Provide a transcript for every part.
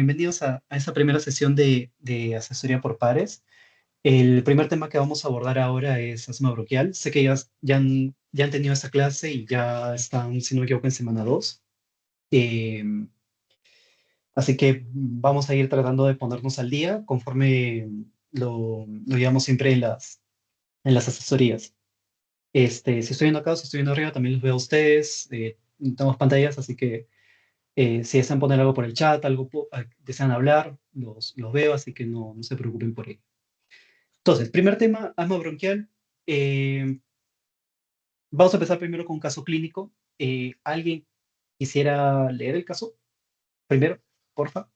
Bienvenidos a esta primera sesión de asesoría por pares. El primer tema que vamos a abordar ahora es asma bronquial. Sé que ya han tenido esta clase y ya están, si no me equivoco, en semana 2. Eh, Así que vamos a ir tratando de ponernos al día conforme lo llevamos siempre en las asesorías. Si estoy viendo acá, si estoy viendo arriba, también los veo a ustedes. Tenemos pantallas, así que si desean poner algo por el chat, desean hablar, los veo, así que no se preocupen por ello. Entonces, primer tema, asma bronquial. Eh, Vamos a empezar primero con un caso clínico. ¿Alguien quisiera leer el caso primero, porfa?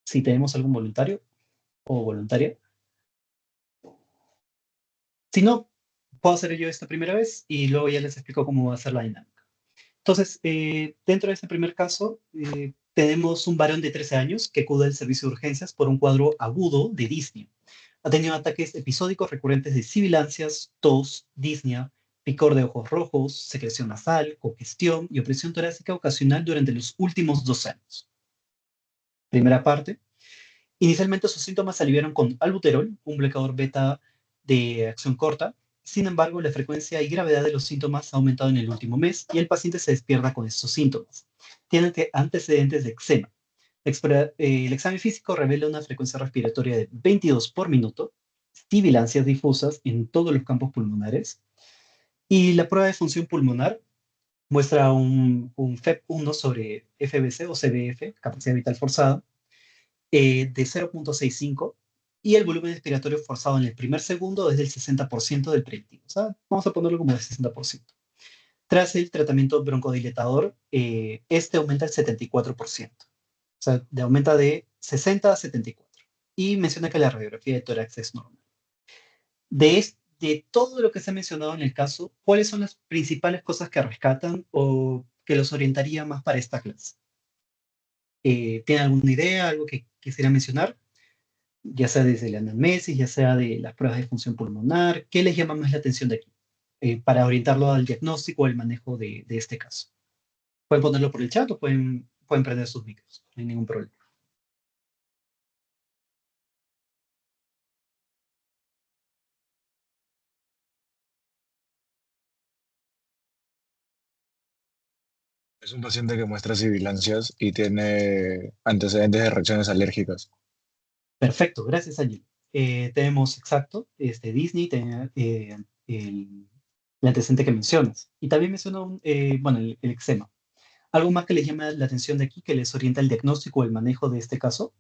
Si tenemos algún voluntario o voluntaria. Si no, puedo hacer yo esta primera vez y luego ya les explico cómo va a ser la dinámica. Entonces, dentro de este primer caso, tenemos un varón de 13 años que acude al servicio de urgencias por un cuadro agudo de disnea. Ha tenido ataques episódicos recurrentes de sibilancias, tos, disnea, picor de ojos rojos, secreción nasal, congestión y opresión torácica ocasional durante los últimos 2 años. Primera parte. Inicialmente sus síntomas se aliviaron con albuterol, un bloqueador beta de acción corta. Sin embargo, la frecuencia y gravedad de los síntomas ha aumentado en el último mes y el paciente se despierta con estos síntomas. Tiene antecedentes de eczema. El examen físico revela una frecuencia respiratoria de 22 por minuto, sibilancias difusas en todos los campos pulmonares y la prueba de función pulmonar muestra un FEP1 sobre FBC o CBF, capacidad vital forzada, de 0,65 y el volumen expiratorio forzado en el primer segundo es del 60% del predictivo. O sea, vamos a ponerlo como del 60%. Tras el tratamiento broncodilatador, este aumenta el 74%. O sea, aumenta de 60 a 74. Y menciona que la radiografía de tórax es normal. De todo lo que se ha mencionado en el caso, ¿cuáles son las principales cosas que rescatan o que los orientaría más para esta clase? ¿Tienen alguna idea, algo que quisiera mencionar? Ya sea desde la anamnesis, ya sea de las pruebas de función pulmonar, ¿qué les llama más la atención de aquí? Para orientarlo al diagnóstico o al manejo de este caso. Pueden ponerlo por el chat o pueden prender sus micros, no hay ningún problema. Es un paciente que muestra sibilancias y tiene antecedentes de reacciones alérgicas. Perfecto, gracias, Angel. Tenemos exacto, Disney, el antecedente que mencionas. Y también mencionó, bueno, el eczema. ¿Algo más que les llama la atención de aquí, que les orienta el diagnóstico o el manejo de este caso?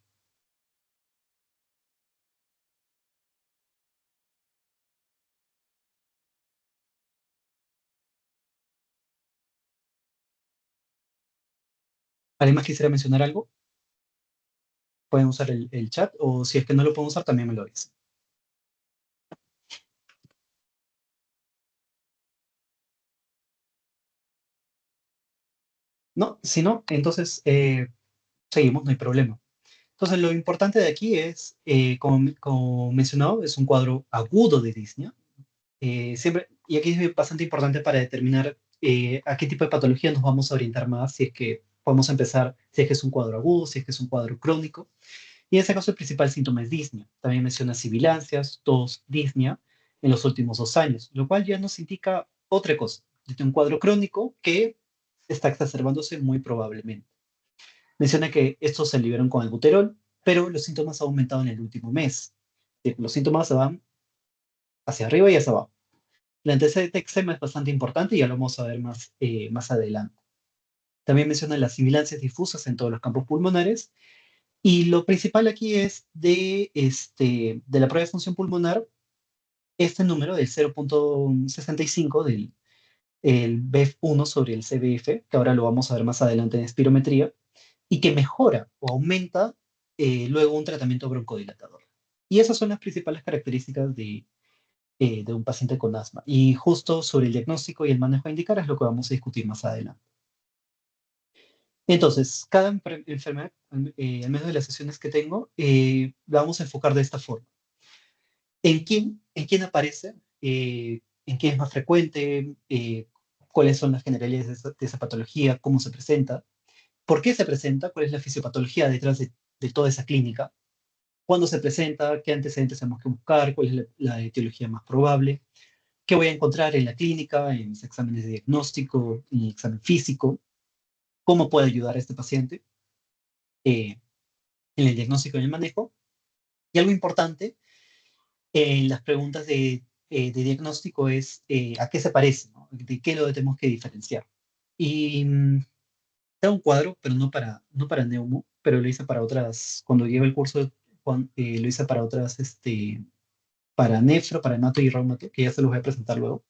¿Alguien más quisiera mencionar algo? Pueden usar el chat o si es que no lo pueden usar, también me lo dicen. No, si no, entonces seguimos, no hay problema. Entonces, lo importante de aquí es, como mencionado, es un cuadro agudo de disnea. Siempre, y aquí es bastante importante para determinar a qué tipo de patología nos vamos a orientar más, si es que podemos empezar, si es que es un cuadro agudo, si es que es un cuadro crónico. Y en este caso, el principal síntoma es disnea. También menciona sibilancias, tos, disnea en los últimos 2 años, lo cual ya nos indica otra cosa, de un cuadro crónico que está exacerbándose muy probablemente. Menciona que estos se liberan con albuterol, pero los síntomas han aumentado en el último mes. Los síntomas se van hacia arriba y hacia abajo. El antecedente de eczema es bastante importante y ya lo vamos a ver más adelante. También menciona las sibilancias difusas en todos los campos pulmonares. Y lo principal aquí es de la prueba de función pulmonar, este número del 0,65 del el BEF1 sobre el CBF, que ahora lo vamos a ver más adelante en espirometría, y que mejora o aumenta luego un tratamiento broncodilatador. Y esas son las principales características de un paciente con asma. Y justo sobre el diagnóstico y el manejo a indicar es lo que vamos a discutir más adelante. Entonces, cada enfermedad, al menos de las sesiones que tengo, la vamos a enfocar de esta forma. ¿En quién aparece? ¿En quién es más frecuente? cuáles son las generalidades de esa patología, cómo se presenta, por qué se presenta, cuál es la fisiopatología detrás de toda esa clínica, cuándo se presenta, qué antecedentes tenemos que buscar, cuál es la etiología más probable, qué voy a encontrar en la clínica, en mis exámenes de diagnóstico, en el examen físico, cómo puedo ayudar a este paciente eh, en el diagnóstico y en el manejo. Y algo importante en las preguntas de diagnóstico es a qué se parece, ¿no? De qué lo tenemos que diferenciar. Y tengo un cuadro, pero no para neumo, pero lo hice para otras, cuando llevé el curso, lo hice para otras, para nefro, para hemato y reumato, que ya se los voy a presentar luego,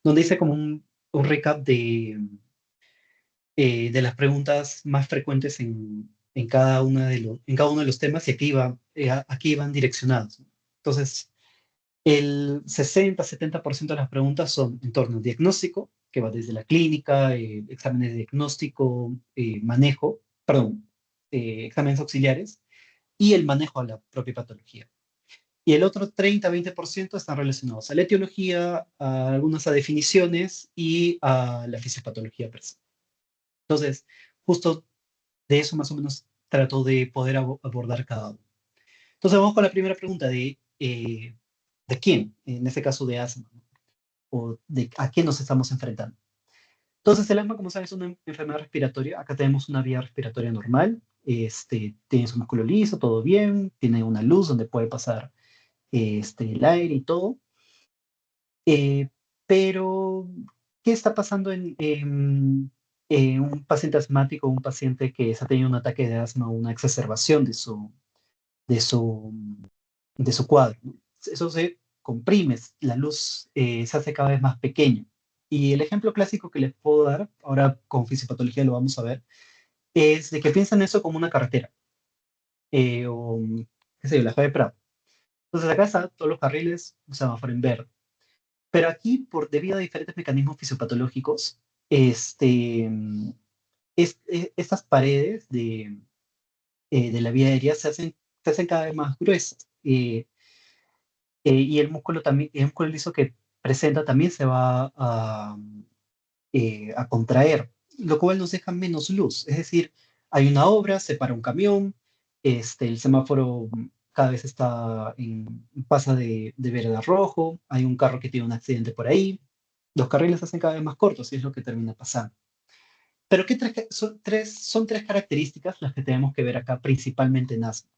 donde hice como un recap de las preguntas más frecuentes en cada uno de los temas y aquí iban direccionados, ¿no? Entonces, el 60-70% de las preguntas son en torno al diagnóstico, que va desde la clínica, exámenes de diagnóstico, manejo, perdón, exámenes auxiliares y el manejo de la propia patología. Y el otro 30-20% están relacionados a la etiología, a algunas a definiciones y a la fisiopatología per se. Entonces, justo de eso más o menos trato de poder abordar cada uno. Entonces, vamos con la primera pregunta de quién, en este caso de asma, ¿no? O de a qué nos estamos enfrentando. Entonces, el asma, como sabes, es una enfermedad respiratoria. Acá tenemos una vía respiratoria normal. Tiene su músculo liso, todo bien. Tiene una luz donde puede pasar el aire y todo. Eh, pero, ¿qué está pasando en un paciente asmático, un paciente que está teniendo un ataque de asma o una exacerbación de su, de su cuadro, ¿no? Eso se comprime, la luz se hace cada vez más pequeña. Y el ejemplo clásico que les puedo dar, ahora con fisiopatología lo vamos a ver, es de que piensan eso como una carretera, o qué sé yo, la Jave Prado. Entonces acá están todos los carriles, un semáforo en verde. Pero aquí, debido a diferentes mecanismos fisiopatológicos, estas paredes de la vía aérea se hacen cada vez más gruesas. Y el músculo liso que presenta también se va a contraer, lo cual nos deja menos luz. Es decir, hay una obra, se para un camión, el semáforo cada vez pasa de verde a rojo, hay un carro que tiene un accidente por ahí, los carriles se hacen cada vez más cortos y es lo que termina pasando. Pero son tres características las que tenemos que ver acá principalmente en asma.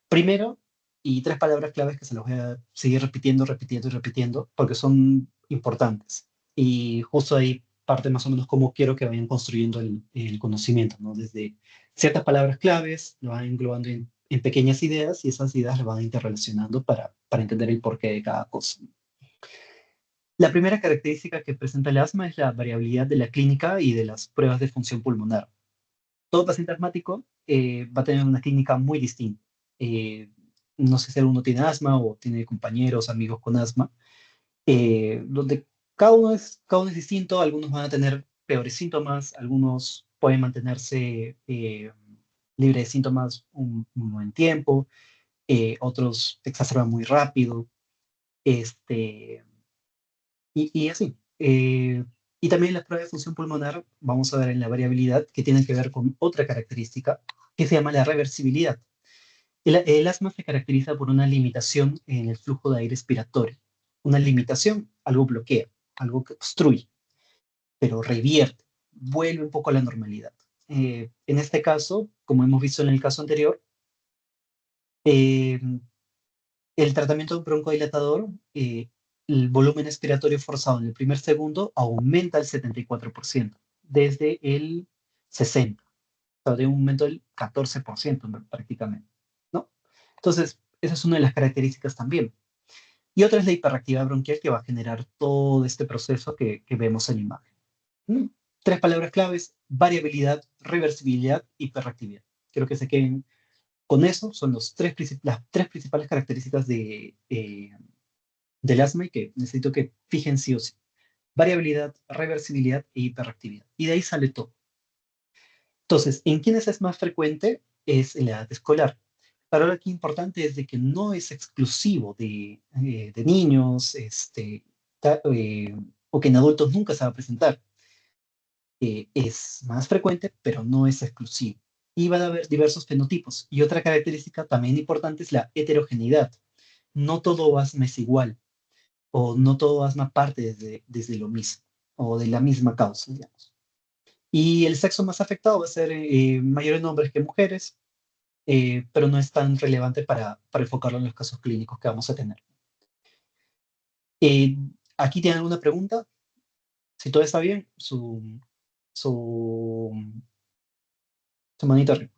Primero, y tres palabras claves que se las voy a seguir repitiendo, repitiendo y repitiendo, porque son importantes. Y justo ahí parte más o menos cómo quiero que vayan construyendo el conocimiento, ¿no? Desde ciertas palabras claves, lo van englobando en pequeñas ideas y esas ideas las van interrelacionando para entender el porqué de cada cosa. La primera característica que presenta el asma es la variabilidad de la clínica y de las pruebas de función pulmonar. Todo paciente asmático va a tener una clínica muy distinta. Eh, no sé si alguno tiene asma o tiene compañeros, amigos con asma, donde cada uno es distinto. Algunos van a tener peores síntomas, algunos pueden mantenerse libres de síntomas un buen tiempo, otros exacerban muy rápido, este, y así. Y también las pruebas de función pulmonar, vamos a ver en la variabilidad, que tiene que ver con otra característica que se llama la reversibilidad. El asma se caracteriza por una limitación en el flujo de aire expiratorio. Una limitación, algo bloquea, algo que obstruye, pero revierte, vuelve un poco a la normalidad. En este caso, como hemos visto en el caso anterior, eh, el tratamiento de un broncodilatador, el volumen expiratorio forzado en el primer segundo aumenta al 74%, desde el 60%, o sea, de un aumento del 14% prácticamente, ¿no? Entonces, esa es una de las características también. Y otra es la hiperactividad bronquial que va a generar todo este proceso que vemos en la imagen. ¿Mm? Tres palabras claves: variabilidad, reversibilidad, hiperactividad. Quiero que se queden con eso, son las tres principales características del asma y que necesito que fijen sí o sí. Variabilidad, reversibilidad e hiperactividad. Y de ahí sale todo. Entonces, ¿en quiénes es más frecuente? Es en la edad escolar. Pero lo que es importante es de que no es exclusivo de niños, o que en adultos nunca se va a presentar. Es más frecuente, pero no es exclusivo. Y van a haber diversos fenotipos. Y otra característica también importante es la heterogeneidad. No todo asma es igual, o no todo asma parte desde lo mismo, o de la misma causa, digamos. Y el sexo más afectado va a ser mayor en hombres que en mujeres, pero no es tan relevante para enfocarlo en los casos clínicos que vamos a tener. Eh, Aquí tienen alguna pregunta. Si todo está bien, su, su manito arriba.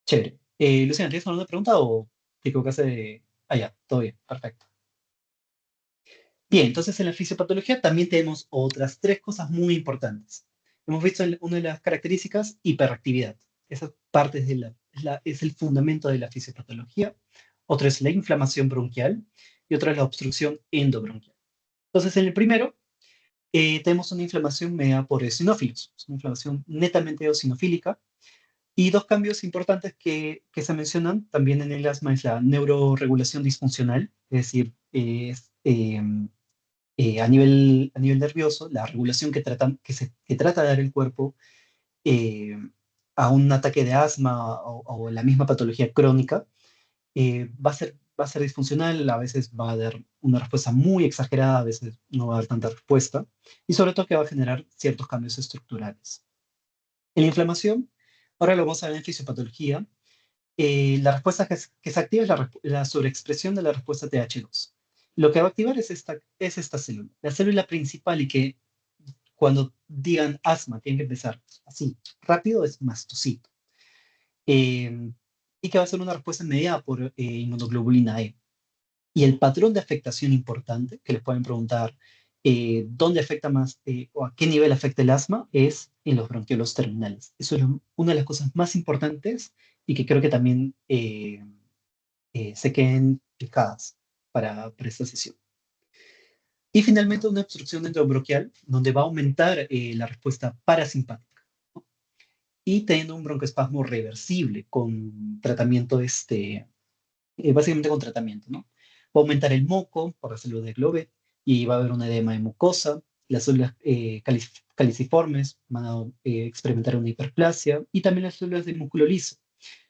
Chévere. Luciana, ¿tienes alguna pregunta o te equivocaste de... Ah, ya, todo bien, perfecto. Bien, entonces en la fisiopatología también tenemos otras tres cosas muy importantes. Hemos visto una de las características, hiperactividad. Esa parte es el fundamento de la fisiopatología. Otra es la inflamación bronquial y otra es la obstrucción endobronquial. Entonces, en el primero, tenemos una inflamación mediada por eosinófilos. Es una inflamación netamente eosinofílica. Y dos cambios importantes que se mencionan también en el asma es la neuroregulación disfuncional, es decir, a nivel nervioso, la regulación que trata de dar el cuerpo eh, a un ataque de asma o la misma patología crónica, va a ser disfuncional, a veces va a dar una respuesta muy exagerada, a veces no va a dar tanta respuesta, y sobre todo que va a generar ciertos cambios estructurales. En la inflamación, ahora lo vamos a ver en fisiopatología, la respuesta que se activa es la sobreexpresión de la respuesta TH2. Lo que va a activar es esta célula, la célula principal y que cuando digan asma tienen que empezar así, rápido, es mastocito. Eh, y que va a ser una respuesta mediada por inmunoglobulina E. Y el patrón de afectación importante, que les pueden preguntar dónde afecta más o a qué nivel afecta el asma, es en los bronquiolos terminales. Eso es una de las cosas más importantes y que creo que también se queden fijadas para esta sesión. Y finalmente una obstrucción endobronquial, donde va a aumentar la respuesta parasimpática, ¿no? Y teniendo un broncoespasmo reversible con tratamiento, básicamente con tratamiento, ¿no? Va a aumentar el moco por la célula de Globe y va a haber un edema de mucosa, las células caliciformes van a experimentar una hiperplasia y también las células del músculo liso.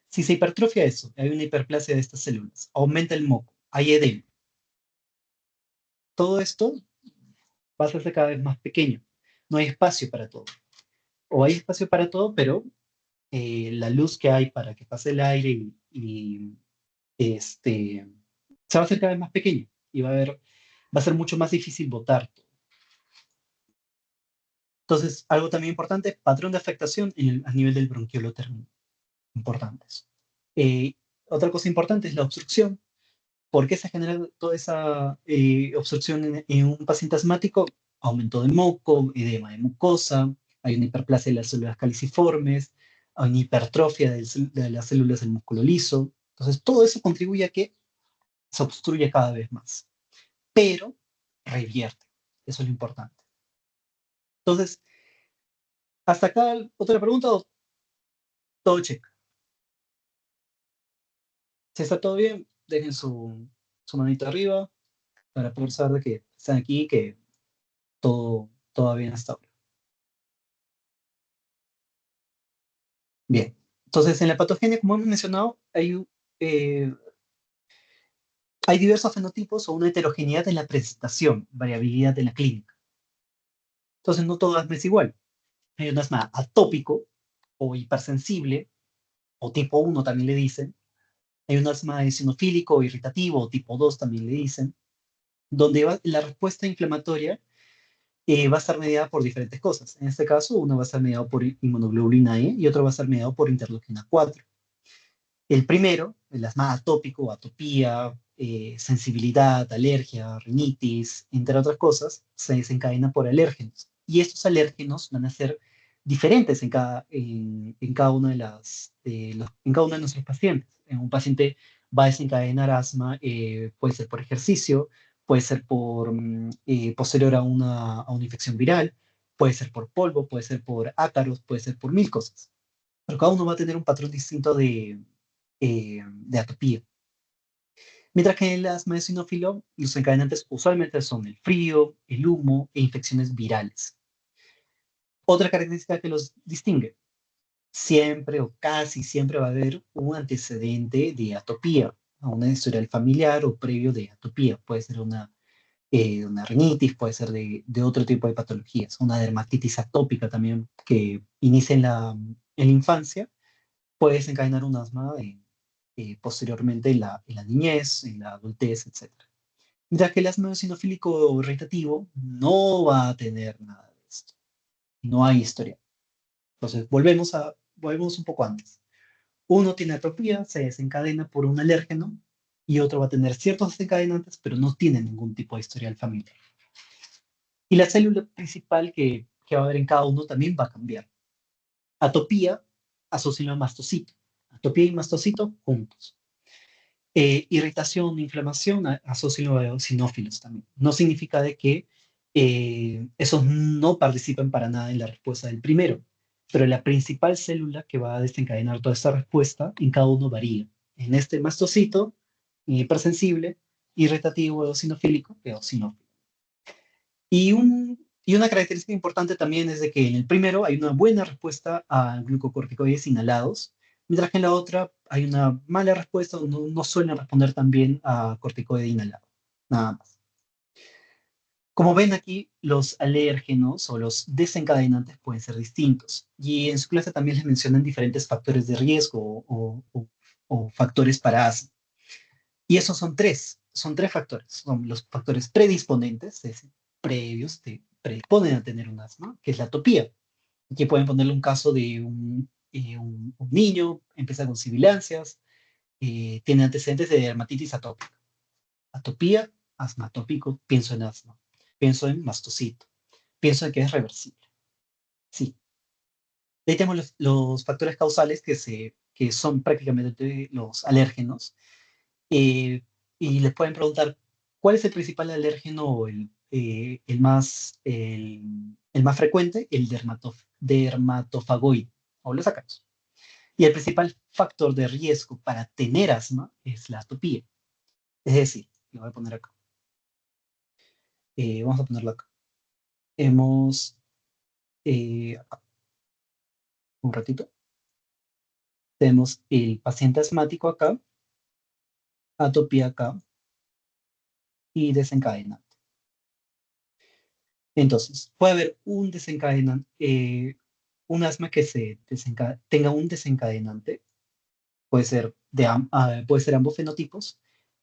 Si se hipertrofia eso, hay una hiperplasia de estas células, aumenta el moco, hay edema. Todo esto va a hacerse cada vez más pequeño. No hay espacio para todo. O hay espacio para todo, pero la luz que hay para que pase el aire este, se va a hacer cada vez más pequeño y va a ser mucho más difícil botar todo. Entonces, algo también importante, patrón de afectación a nivel del bronquiolo terminal. Importantes. Eh, Otra cosa importante es la obstrucción. ¿Por qué se genera toda esa obstrucción en un paciente asmático? Aumento de moco, edema de mucosa, hay una hiperplasia de las células caliciformes, hay una hipertrofia de las células del músculo liso. Entonces, todo eso contribuye a que se obstruya cada vez más, pero revierte. Eso es lo importante. Entonces, hasta acá, otra pregunta o todo check. Si está todo bien, dejen su manito arriba para poder saber de que están aquí y que todo va bien hasta ahora. Bien, entonces en la patogenia, como hemos mencionado, eh, hay diversos fenotipos o una heterogeneidad en la presentación, variabilidad en la clínica. Entonces no todo asma es igual. Hay un asma atópico o hipersensible, o tipo 1 también le dicen. Hay un asma eosinofílico o irritativo, o tipo 2 también le dicen, donde la respuesta inflamatoria va a estar mediada por diferentes cosas. En este caso, uno va a estar mediado por inmunoglobulina E y otro va a estar mediado por interleuquina 4. El primero, el asma atópico, atopía, sensibilidad, alergia, rinitis, entre otras cosas, se desencadena por alérgenos. Y estos alérgenos van a ser diferentes en cada una en cada uno de nuestros pacientes. En un paciente va a desencadenar asma, puede ser por ejercicio, puede ser posterior a una infección viral, puede ser por polvo, puede ser por ácaros, puede ser por mil cosas. Pero cada uno va a tener un patrón distinto de atopía. Mientras que en el asma eosinófilo, los encadenantes usualmente son el frío, el humo e infecciones virales. Otra característica que los distingue, siempre o casi siempre va a haber un antecedente de atopía, una historial familiar o previo de atopía. Puede ser una rinitis, puede ser de otro tipo de patologías, una dermatitis atópica también que inicia en la infancia, puede desencadenar un asma posteriormente en la niñez, en la adultez, etc. Mientras que el asma eosinofílico irritativo no va a tener nada de esto. No hay historia. Entonces, volvemos un poco antes. Uno tiene atopía, se desencadena por un alérgeno, y otro va a tener ciertos desencadenantes, pero no tiene ningún tipo de historial familiar. Y la célula principal que va a haber en cada uno también va a cambiar. Atopía, asociado a mastocito. Atopía y mastocito juntos. Irritación, inflamación, asociado a eosinófilos también. No significa de que esos no participen para nada en la respuesta del primero, pero la principal célula que va a desencadenar toda esta respuesta en cada uno varía. En este mastocito, hipersensible, irritativo, eosinofílico, eosinófilo. Y una característica importante también es de que en el primero hay una buena respuesta a glucocorticoides inhalados, mientras que en la otra hay una mala respuesta, o no suelen responder tan bien a corticoide inhalado. Nada más. Como ven aquí, los alérgenos o los desencadenantes pueden ser distintos. Y en su clase también les mencionan diferentes factores de riesgo o factores para asma. Y esos son tres factores. Son los factores predisponentes, es decir, previos, te predisponen a tener un asma, que es la atopía. Aquí pueden ponerle un caso de un niño, empieza con sibilancias, tiene antecedentes de dermatitis atópica. Atopía, asma atópico, pienso en asma. Pienso en mastocito. Pienso en que es reversible. Sí. Ahí tenemos los factores causales que son prácticamente los alérgenos. eh, y les pueden preguntar, ¿cuál es el principal alérgeno o el más frecuente? El dermatofagoide, o lo sacamos. Y el principal factor de riesgo para tener asma es la atopía. Es decir, lo voy a poner acá. Vamos a ponerlo acá. Hemos, acá, un ratito, tenemos el paciente asmático acá, atopía acá y desencadenante. Entonces, puede haber un asma que tenga un desencadenante, puede ser ambos fenotipos,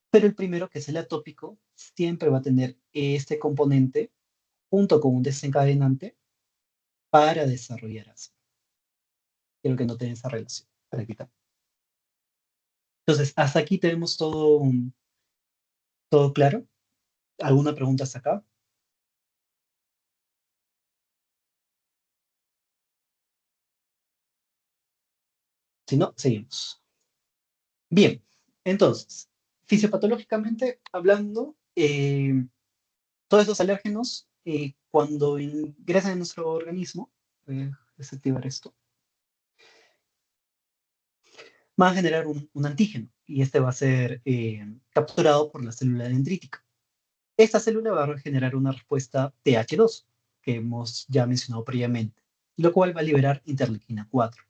pero el primero, que es el atópico, siempre va a tener este componente junto con un desencadenante para desarrollar asma. Quiero que noten esa relación, para quitar. Entonces, hasta aquí tenemos todo claro. ¿Alguna pregunta hasta acá? Si no, seguimos. Bien, entonces, fisiopatológicamente hablando, todos esos alérgenos, cuando ingresan en nuestro organismo, desactivar esto, van a generar un antígeno y este va a ser capturado por la célula dendrítica. Esta célula va a generar una respuesta TH2, que hemos ya mencionado previamente, lo cual va a liberar interleuquina 4.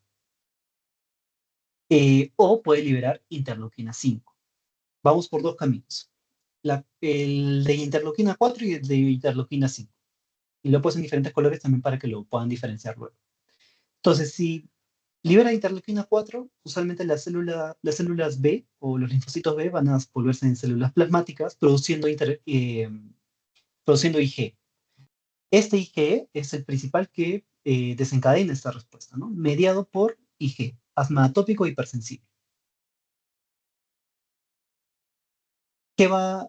O puede liberar interleuquina 5. Vamos por dos caminos. El de interleuquina 4 y el de interleuquina 5. Y lo he puesto en diferentes colores también para que lo puedan diferenciar luego. Entonces, si libera interleuquina 4, usualmente las células B o los linfocitos B van a volverse en células plasmáticas produciendo IG. Este IgE es el principal que desencadena esta respuesta, ¿no? Mediado por IG, asma atópico hipersensible.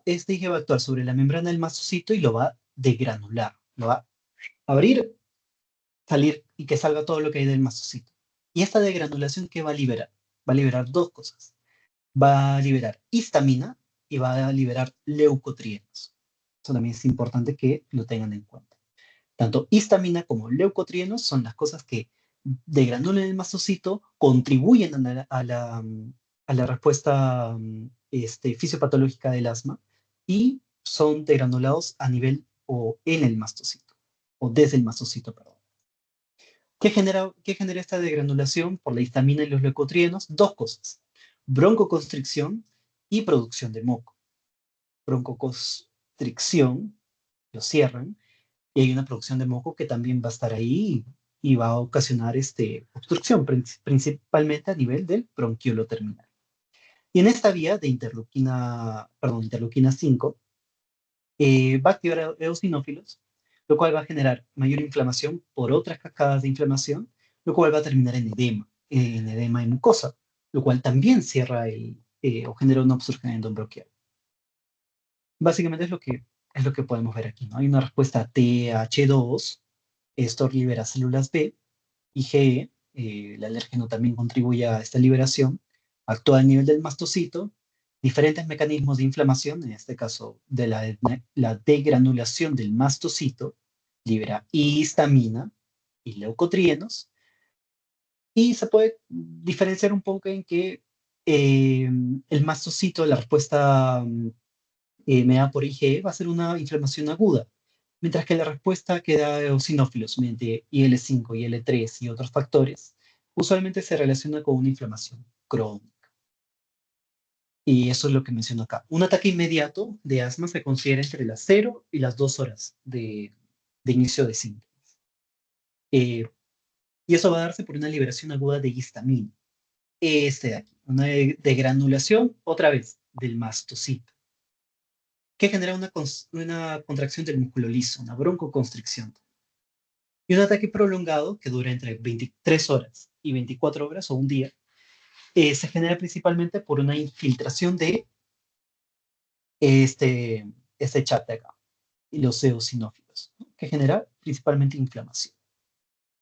Este IgE va a actuar sobre la membrana del mastocito y lo va a degranular, lo va a abrir, salir y que salga todo lo que hay del mastocito. Y esta degranulación, ¿qué va a liberar? Va a liberar dos cosas. Va a liberar histamina y va a liberar leucotrienos. Eso también es importante que lo tengan en cuenta. Tanto histamina como leucotrienos son las cosas que degranulan el mastocito, contribuyen a la respuesta fisiopatológica del asma y son degranulados a nivel o en el mastocito, o desde el mastocito, perdón. ¿Qué genera esta degranulación por la histamina y los leucotrienos? Dos cosas, broncoconstricción y producción de moco. Broncoconstricción, lo cierran, y hay una producción de moco que también va a estar ahí y va a ocasionar obstrucción, principalmente a nivel del bronquiolo terminal. Y en esta vía de interleuquina 5, va a activar eosinófilos, lo cual va a generar mayor inflamación por otras cascadas de inflamación, lo cual va a terminar en edema y mucosa, lo cual también cierra o genera una obstrucción endobronquial. Básicamente es lo que podemos ver aquí, ¿no? Hay una respuesta TH2, esto libera células B, IgE, el alérgeno también contribuye a esta liberación, actúa a nivel del mastocito, diferentes mecanismos de inflamación, en este caso de la degranulación del mastocito, libera histamina y leucotrienos, y se puede diferenciar un poco en que el mastocito, la respuesta mediada por IgE, va a ser una inflamación aguda, mientras que la respuesta que da eosinófilos mediante IL-5, IL-3 y otros factores usualmente se relaciona con una inflamación crónica. Y eso es lo que menciono acá. Un ataque inmediato de asma se considera entre las 0 y las 2 horas de inicio de síntomas. Eh, y eso va a darse por una liberación aguda de histamina. Este de aquí, una degranulación, otra vez, del mastocito, que genera una contracción del músculo liso, una broncoconstricción. Y un ataque prolongado que dura entre 23 horas y 24 horas o un día, se genera principalmente por una infiltración de este, este chat de acá, y los eosinófilos, ¿no? Que genera principalmente inflamación.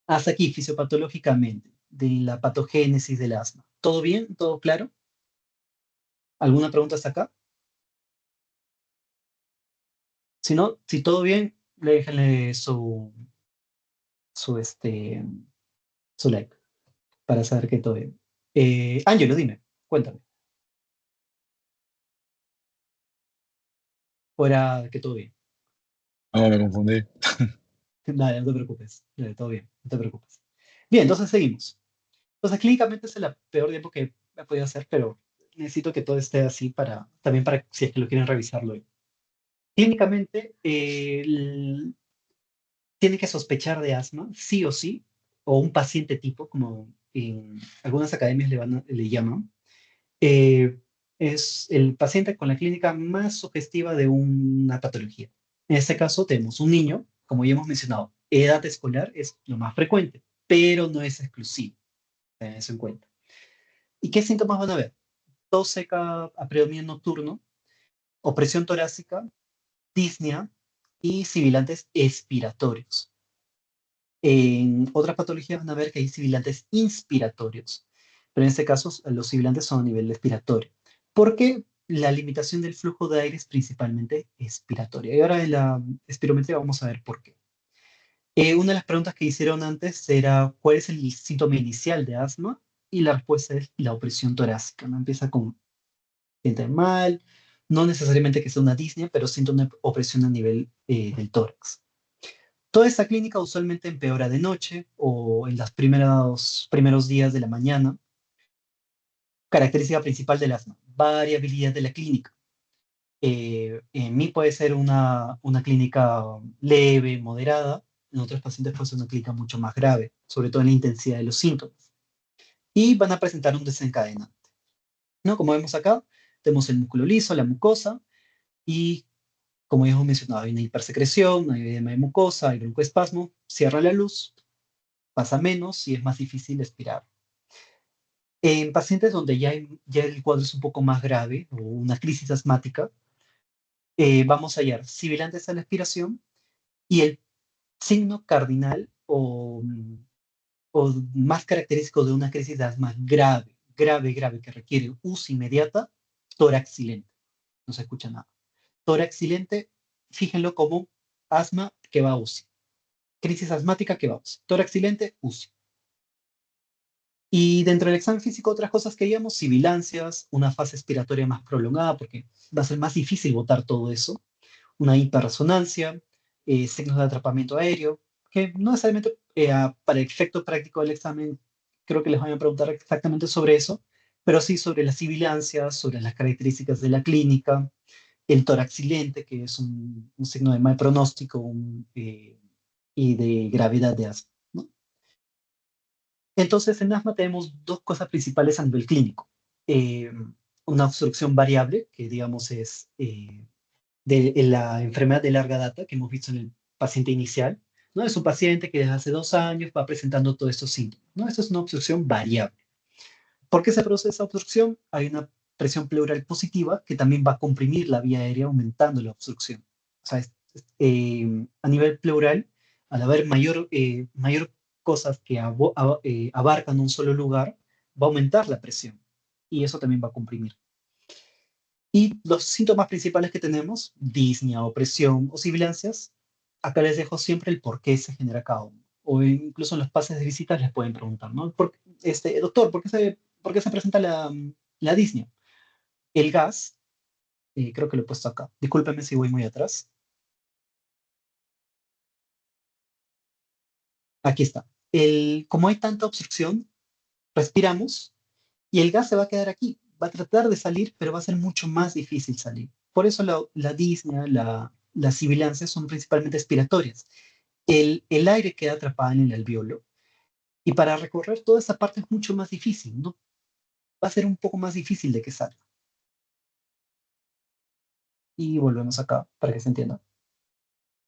Hasta aquí, fisiopatológicamente, de la patogénesis del asma. ¿Todo bien? ¿Todo claro? ¿Alguna pregunta hasta acá? Si no, si todo bien, déjenle su, este, su like para saber que todo bien. Ángelo, dime, cuéntame. Fuera que todo bien. No, me confundí. Dale, no te preocupes. Dale, todo bien, no te preocupes. Bien, entonces seguimos. Entonces, clínicamente es el peor tiempo que he podido hacer, pero necesito que todo esté así también para si es que lo quieren revisarlo. Clínicamente, tiene que sospechar de asma, sí o sí, o un paciente tipo, como en algunas academias le llaman. eh, es el paciente con la clínica más sugestiva de una patología. En este caso tenemos un niño, como ya hemos mencionado, edad escolar es lo más frecuente, pero no es exclusivo, ten eso en cuenta. ¿Y qué síntomas van a ver? Tos seca a predominio nocturno, opresión torácica, disnea y sibilantes expiratorios. En otras patologías van a ver que hay sibilantes inspiratorios, pero en este caso los sibilantes son a nivel respiratorio. ¿Por qué? La limitación del flujo de aire es principalmente expiratoria. Y ahora en la espirometría vamos a ver por qué. Una de las preguntas que hicieron antes era ¿cuál es el síntoma inicial de asma? Y la respuesta es la opresión torácica. ¿No? Empieza con siente mal, no necesariamente que sea una disnea, pero siente una opresión a nivel del tórax. Toda esta clínica usualmente empeora de noche o en los primeros días de la mañana. Característica principal del asma, variabilidad de la clínica. En mí puede ser una clínica leve, moderada. En otros pacientes puede ser una clínica mucho más grave, sobre todo en la intensidad de los síntomas. Y van a presentar un desencadenante, ¿no? Como vemos acá, tenemos el músculo liso, la mucosa, y como ya hemos mencionado, hay una hipersecreción, hay edema de mucosa, hay broncoespasmo, cierra la luz, pasa menos y es más difícil respirar. En pacientes donde ya el cuadro es un poco más grave o una crisis asmática, vamos a hallar sibilantes a la expiración y el signo cardinal o más característico de una crisis de asma grave, grave, grave, que requiere UCI inmediata, tórax silente. No se escucha nada. Tórax silente, fíjenlo como asma que va a UCI. Crisis asmática que va a UCI. Tórax silente, UCI. Y dentro del examen físico, otras cosas que veíamos, sibilancias, una fase expiratoria más prolongada, porque va a ser más difícil botar todo eso, una hiperresonancia, signos de atrapamiento aéreo, que no necesariamente para el efecto práctico del examen creo que les van a preguntar exactamente sobre eso, pero sí sobre las sibilancias, sobre las características de la clínica, el tórax silente, que es un signo de mal pronóstico y de gravedad de asma, ¿no? Entonces, en asma tenemos dos cosas principales a nivel clínico. Eh, una obstrucción variable, que digamos es en la enfermedad de larga data que hemos visto en el paciente inicial, ¿no? Es un paciente que desde hace 2 años va presentando todos estos síntomas, ¿no? Esto es una obstrucción variable. ¿Por qué se produce esa obstrucción? Hay una presión pleural positiva que también va a comprimir la vía aérea aumentando la obstrucción. O sea, a nivel pleural, al haber mayor cosas que abarcan un solo lugar, va a aumentar la presión y eso también va a comprimir. Y los síntomas principales que tenemos, disnea, opresión o sibilancias, acá les dejo siempre el por qué se genera cada uno. O incluso en los pases de visitas les pueden preguntar, ¿no? Doctor, ¿por qué se presenta la disnea? El gas, creo que lo he puesto acá. Discúlpeme si voy muy atrás. Aquí está. Como hay tanta obstrucción, respiramos y el gas se va a quedar aquí. Va a tratar de salir, pero va a ser mucho más difícil salir. Por eso la disnea, las sibilancias son principalmente expiratorias. El aire queda atrapado en el alveolo y para recorrer toda esa parte es mucho más difícil, ¿no? Va a ser un poco más difícil de que salga. Y volvemos acá para que se entienda.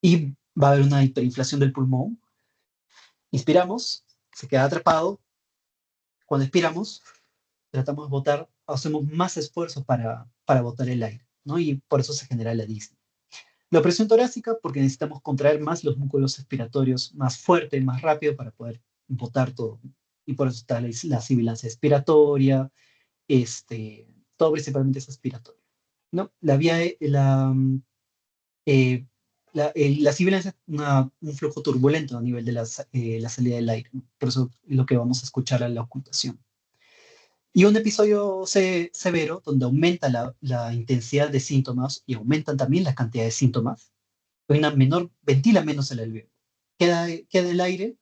Y va a haber una hiperinflación del pulmón. Inspiramos, se queda atrapado. Cuando expiramos, tratamos de botar, hacemos más esfuerzo para botar el aire, ¿no? Y por eso se genera la disnea. La presión torácica, porque necesitamos contraer más los músculos expiratorios más fuerte, más rápido para poder botar todo. Y por eso está la sibilancia expiratoria, este, todo principalmente es aspiratorio, ¿no? Eh, la sibilancia es un flujo turbulento a nivel de la salida del aire, ¿no? Por eso es lo que vamos a escuchar a la ocultación. Y un episodio severo donde aumenta la intensidad de síntomas y aumentan también la cantidad de síntomas, hay una ventila menos el alveolo. Queda el aire,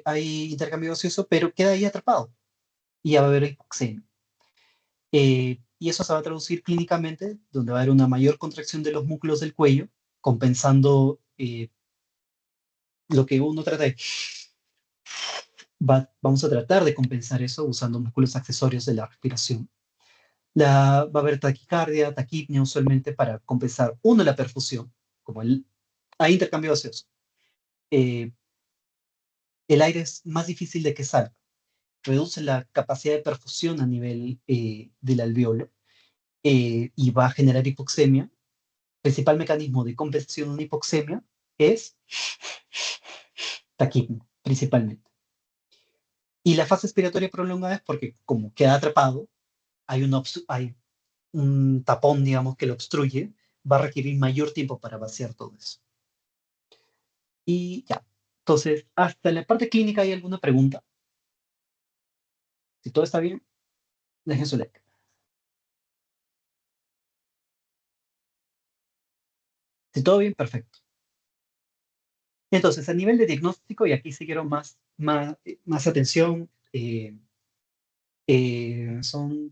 hay intercambio gaseoso, pero queda ahí atrapado y ya va a haber hipoxemia. Y eso se va a traducir clínicamente, donde va a haber una mayor contracción de los músculos del cuello, compensando lo que uno trata de... Vamos a tratar de compensar eso usando músculos accesorios de la respiración. Va a haber taquicardia, taquipnea usualmente para compensar, uno, la perfusión, como hay intercambio gaseoso. Eh, el aire es más difícil de que salga, reduce la capacidad de perfusión a nivel del alveolo y va a generar hipoxemia. Principal mecanismo de compensación de una hipoxemia es taquipnea, principalmente. Y la fase expiratoria prolongada es porque, como queda atrapado, hay un tapón, digamos, que lo obstruye, va a requerir mayor tiempo para vaciar todo eso. Y ya. Entonces, hasta la parte clínica, ¿hay alguna pregunta? Si todo está bien, dejen su like. Si todo bien, perfecto. Entonces, a nivel de diagnóstico, y aquí sí quiero más atención, son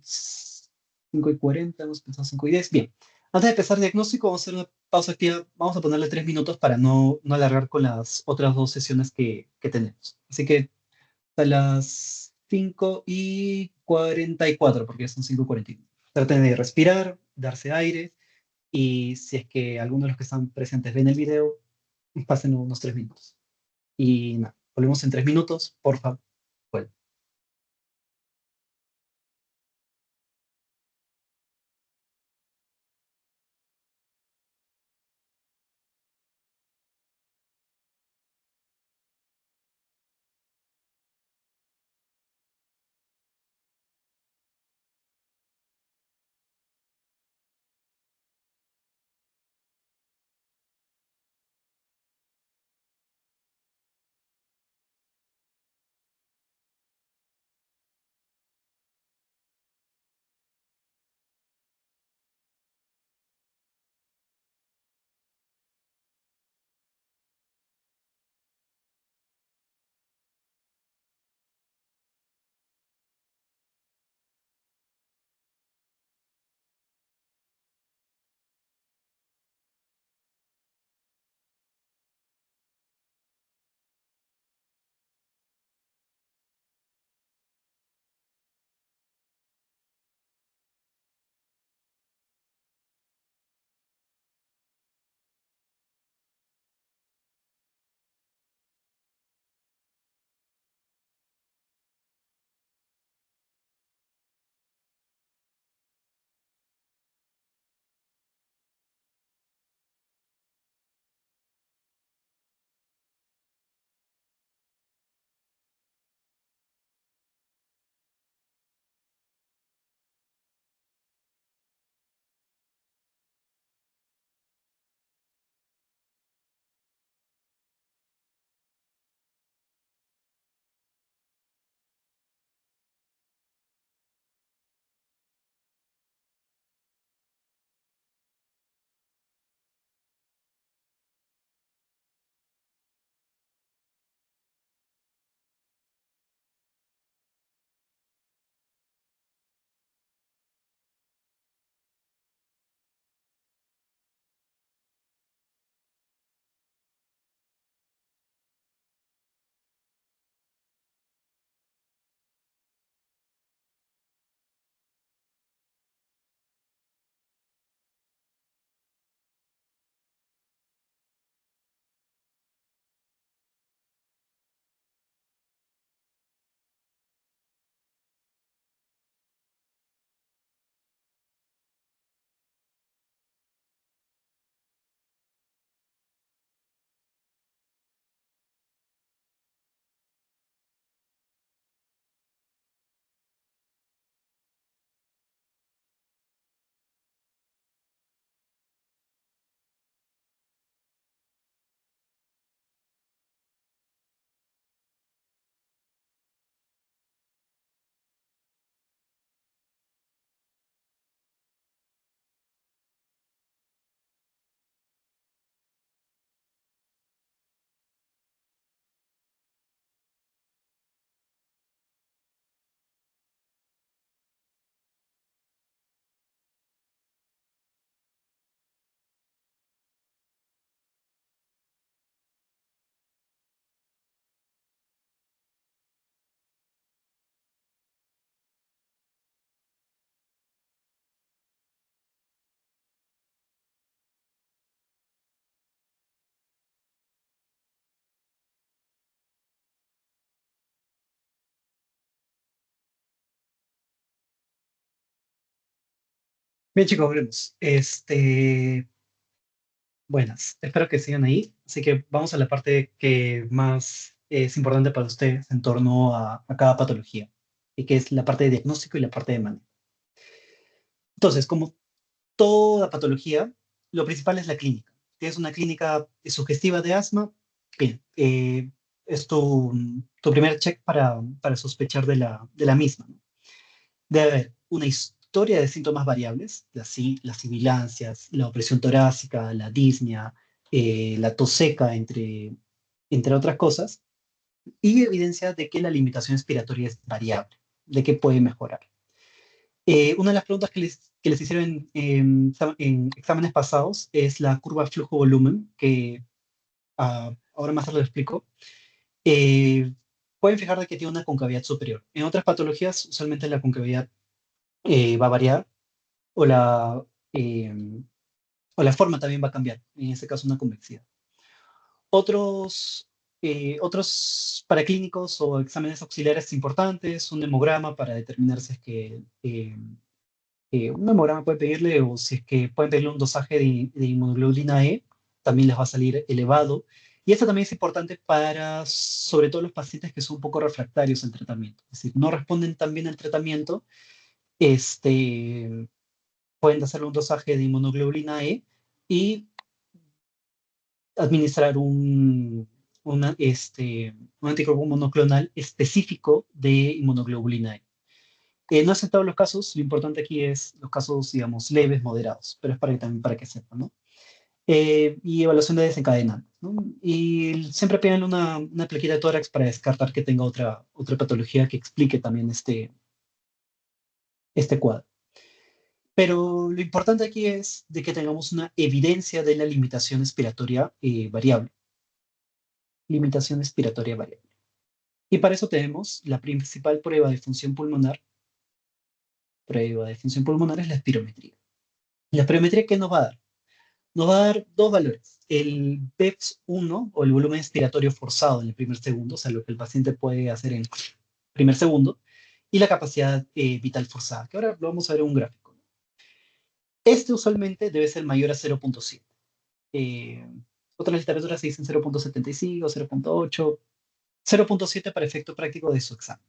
5:40, hemos pensado 5:10. Bien, antes de empezar el diagnóstico, vamos a hacer una pausa activa. Vamos a ponerle 3 minutos para no alargar con las otras dos sesiones que tenemos. Así que hasta las 5:44, porque ya son 5:41. Traten de respirar, darse aire, y si es que alguno de los que están presentes ven el video, pasen unos 3 minutos. Y nada, volvemos en 3 minutos, por favor. Bien, chicos, veremos. Buenas, espero que sigan ahí. Así que vamos a la parte que más es importante para ustedes en torno a cada patología, y que es la parte de diagnóstico y la parte de manejo. Entonces, como toda patología, lo principal es la clínica. Tienes una clínica sugestiva de asma, bien, es tu primer check para sospechar de la misma, ¿no? Debe haber una historia de síntomas variables, las sibilancias, la opresión torácica, la disnea, la tos seca, entre otras cosas, y evidencia de que la limitación expiratoria es variable, de que puede mejorar. Una de las preguntas que les hicieron en exámenes pasados es la curva flujo-volumen, que ahora más tarde lo explico. Eh, Pueden fijar de que tiene una concavidad superior. En otras patologías, usualmente la concavidad va a variar o eh, o la forma también va a cambiar, en este caso una convexidad. Otros paraclínicos o exámenes auxiliares importantes, un hemograma para determinar si es que un hemograma puede pedirle o si es que pueden pedirle un dosaje de inmunoglobulina E, también les va a salir elevado. Y esto también es importante para, sobre todo, los pacientes que son un poco refractarios al tratamiento, es decir, no responden tan bien al tratamiento, este, pueden hacerle un dosaje de inmunoglobulina E y administrar un anticuerpo monoclonal específico de inmunoglobulina E. No es en todos los casos, lo importante aquí es los casos, digamos, leves, moderados, pero es también para que sepan, ¿no? Y evaluación de desencadenantes, ¿no? Y siempre piden una plaquita de tórax para descartar que tenga otra patología que explique también este cuadro. Pero lo importante aquí es de que tengamos una evidencia de la limitación expiratoria variable. Limitación expiratoria variable. Y para eso tenemos la principal prueba de función pulmonar. Prueba de función pulmonar es la espirometría. ¿La espirometría qué nos va a dar? Nos va a dar dos valores. El BEPS-1 o el volumen expiratorio forzado en el primer segundo, o sea, lo que el paciente puede hacer en el primer segundo, y la capacidad vital forzada, que ahora lo vamos a ver en un gráfico. Este usualmente debe ser mayor a 0.7. Eh, Otras literaturas se dicen 0.75, 0.8, 0.7 para efecto práctico de su examen.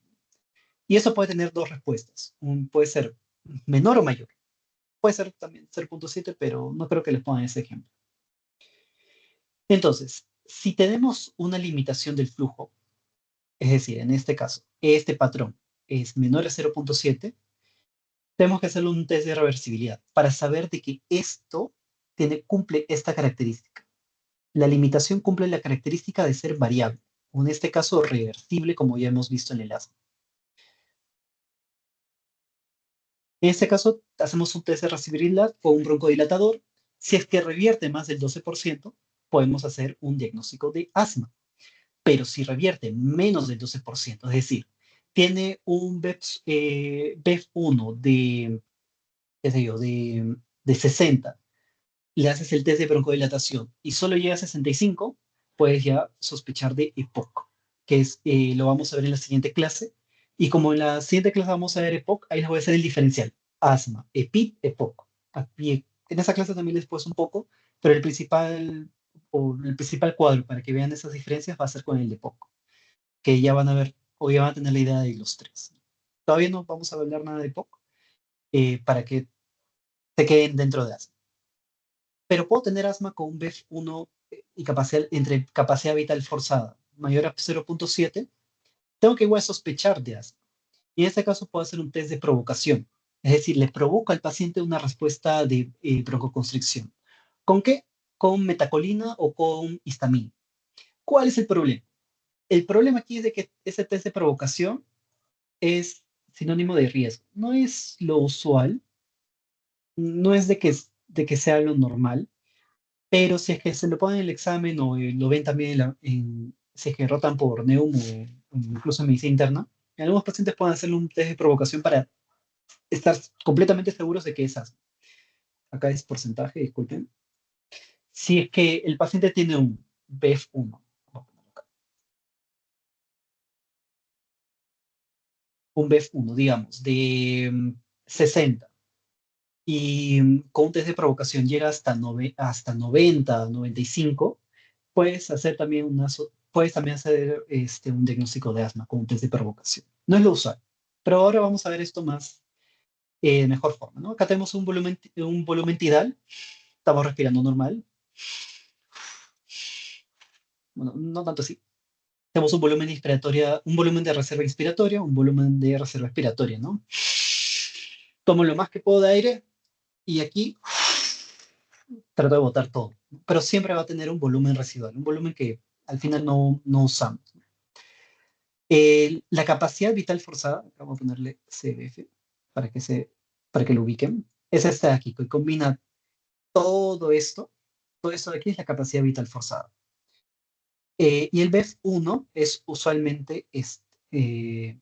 Y eso puede tener dos respuestas. Puede ser menor o mayor. Puede ser también 0.7, pero no creo que les pongan ese ejemplo. Entonces, si tenemos una limitación del flujo, es decir, en este caso, este patrón es menor a 0.7, tenemos que hacerle un test de reversibilidad para saber de que esto cumple esta característica. La limitación cumple la característica de ser variable, o en este caso reversible, como ya hemos visto en el asma. En este caso, hacemos un test de reversibilidad con un broncodilatador. Si es que revierte más del 12%, podemos hacer un diagnóstico de asma. Pero si revierte menos del 12%, es decir, tiene un BEF1 qué sé yo, de 60, le haces el test de broncodilatación y solo llega a 65, puedes ya sospechar de EPOC, lo vamos a ver en la siguiente clase. Y como en la siguiente clase vamos a ver EPOC, ahí les voy a hacer el diferencial. Asma, EPID, EPOC. En esa clase también les puse un poco, pero el principal cuadro para que vean esas diferencias va a ser con el de EPOC, que ya van a ver o ya van a tener la idea de los tres. Todavía no vamos a hablar nada de EPOC para que se queden dentro de asma. Pero puedo tener asma con un BEF1 y entre capacidad vital forzada mayor a 0.7, tengo que igual sospechar de asma. Y en este caso puedo hacer un test de provocación, es decir, le provoco al paciente una respuesta de broncoconstricción. ¿Con qué? Con metacolina o con histamina. ¿Cuál es el problema? El problema aquí es de que ese test de provocación es sinónimo de riesgo. No es lo usual, no es de que sea lo normal, pero si es que se lo ponen en el examen o lo ven también si es que rotan por neumo o incluso en medicina interna, algunos pacientes pueden hacerle un test de provocación para estar completamente seguros de que es asma. Acá es porcentaje, disculpen. Si es que el paciente tiene un BEF1, un BEF1, digamos, de 60, y con un test de provocación llega hasta 90, 95, puedes también hacer un diagnóstico de asma con un test de provocación. No es lo usual, pero ahora vamos a ver esto más de mejor forma, ¿no? Acá tenemos un volumen tidal, estamos respirando normal, bueno, no tanto así. Tenemos un volumen de reserva inspiratoria, un volumen de reserva expiratoria, ¿no? Tomo lo más que puedo de aire y aquí trato de botar todo, ¿no? Pero siempre va a tener un volumen residual, un volumen que al final no usamos. La capacidad vital forzada, vamos a ponerle CBF para para que lo ubiquen, es esta de aquí, que combina todo esto, todo esto de aquí es la capacidad vital forzada. Y el BEF1 es usualmente sí,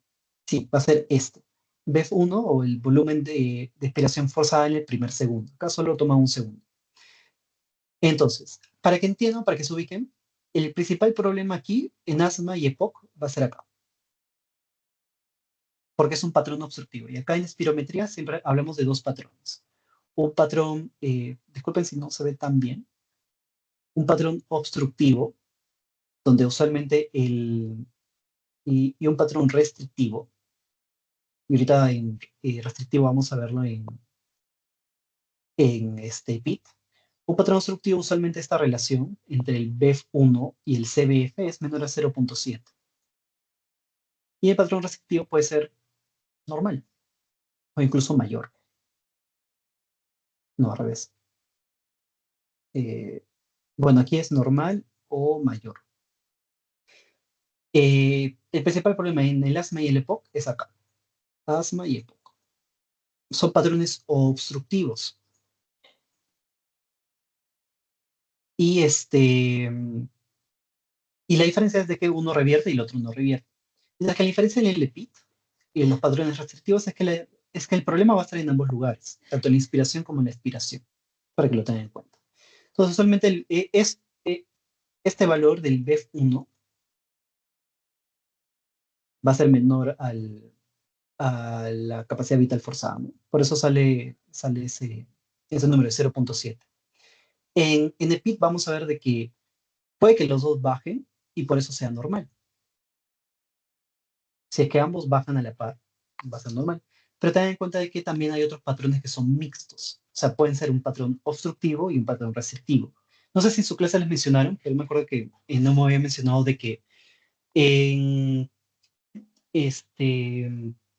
va a ser este. BEF1 o el volumen de expiración forzada en el primer segundo. Acá solo toma un segundo. Entonces, para que entiendan, para que se ubiquen, el principal problema aquí en asma y EPOC va a ser acá, porque es un patrón obstructivo. Y acá en espirometría siempre hablamos de dos patrones. Un patrón, disculpen si no se ve tan bien, un patrón obstructivo, donde usualmente y un patrón restrictivo. Y ahorita en restrictivo vamos a verlo en este PIT. Un patrón obstructivo, usualmente esta relación entre el BEF1 y el CBF es menor a 0.7. Y el patrón restrictivo puede ser normal o incluso mayor. No, al revés. Eh, bueno, aquí es normal o mayor. El principal problema en el asma y el EPOC es acá. Asma y EPOC. Son patrones obstructivos. Y, y la diferencia es de que uno revierte y el otro no revierte. La que la diferencia en el EPIT y en los patrones restrictivos es que el problema va a estar en ambos lugares, tanto en la inspiración como en la expiración, para que lo tengan en cuenta. Entonces, usualmente este valor del BEF1 va a ser menor a la capacidad vital forzada, ¿no? Por eso sale ese número de 0.7. En EPIT vamos a ver de que puede que los dos bajen y por eso sea normal. Si es que ambos bajan a la par, va a ser normal. Pero ten en cuenta de que también hay otros patrones que son mixtos. O sea, pueden ser un patrón obstructivo y un patrón receptivo. No sé si en su clase les mencionaron, pero me acuerdo que no me había mencionado de que en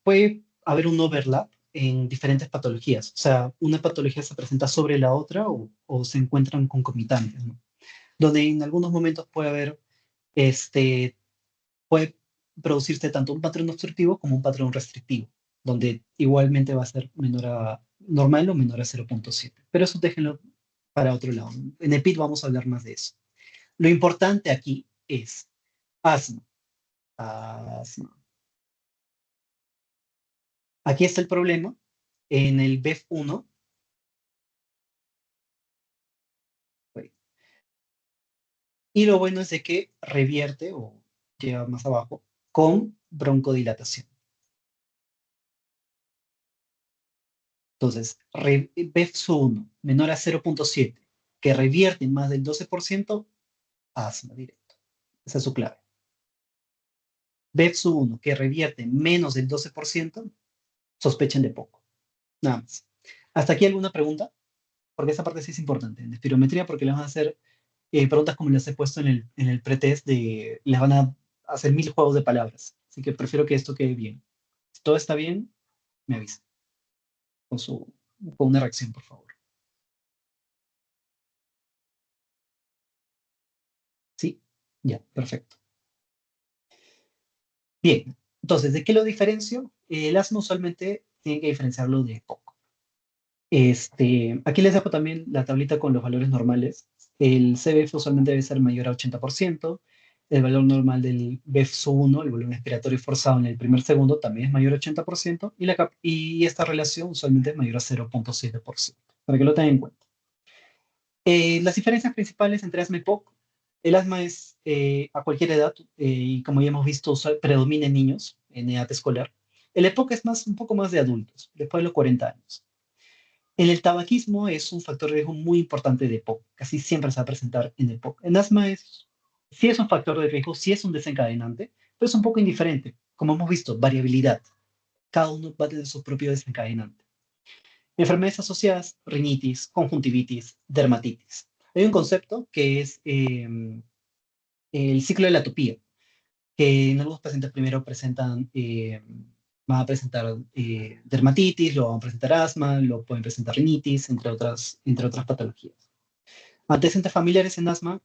puede haber un overlap en diferentes patologías. O sea, una patología se presenta sobre la otra o se encuentran concomitantes, ¿no? Donde en algunos momentos puede haber este, puede producirse tanto un patrón obstructivo como un patrón restrictivo, donde igualmente va a ser menor a normal o menor a 0.7. Pero eso déjenlo para otro lado. En EPID vamos a hablar más de eso. Lo importante aquí es asma. Asma. Aquí está el problema. En el BEF1, y lo bueno es de que revierte o lleva más abajo con broncodilatación. Entonces, BEF1 menor a 0.7, que revierte más del 12%, asma directo. Esa es su clave. BEF1 que revierte menos del 12%, sospechen de poco. Nada más. ¿Hasta aquí alguna pregunta? Porque esa parte sí es importante. En espirometría, porque les van a hacer preguntas como les he puesto en el pretest, les van a hacer 1000 juegos de palabras. Así que prefiero que esto quede bien. Si todo está bien, me avisa con, con una reacción, por favor. ¿Sí? Ya, perfecto. Bien, entonces, ¿de qué lo diferencio? El asma usualmente tiene que diferenciarlo de poco. Aquí les dejo también la tablita con los valores normales. El CBF usualmente debe ser mayor a 80%. El valor normal del BEF1, el volumen expiratorio forzado en el primer segundo, también es mayor a 80%. Y esta relación usualmente es mayor a 0.7%, para que lo tengan en cuenta. Las diferencias principales entre asma y POC. El asma es a cualquier edad y como ya hemos visto, predomina en niños en edad escolar. El EPOC es un poco más de adultos, después de los 40 años. En el tabaquismo es un factor de riesgo muy importante de EPOC. Casi siempre se va a presentar en EPOC. En asma sí es un factor de riesgo, sí es un desencadenante, pero es un poco indiferente. Como hemos visto, variabilidad. Cada uno va a tener su propio desencadenante. Enfermedades asociadas, rinitis, conjuntivitis, dermatitis. Hay un concepto que es el ciclo de la atopía, que en algunos pacientes primero van a presentar dermatitis, luego van a presentar asma, luego pueden presentar rinitis, entre otras patologías. Antecedentes familiares en asma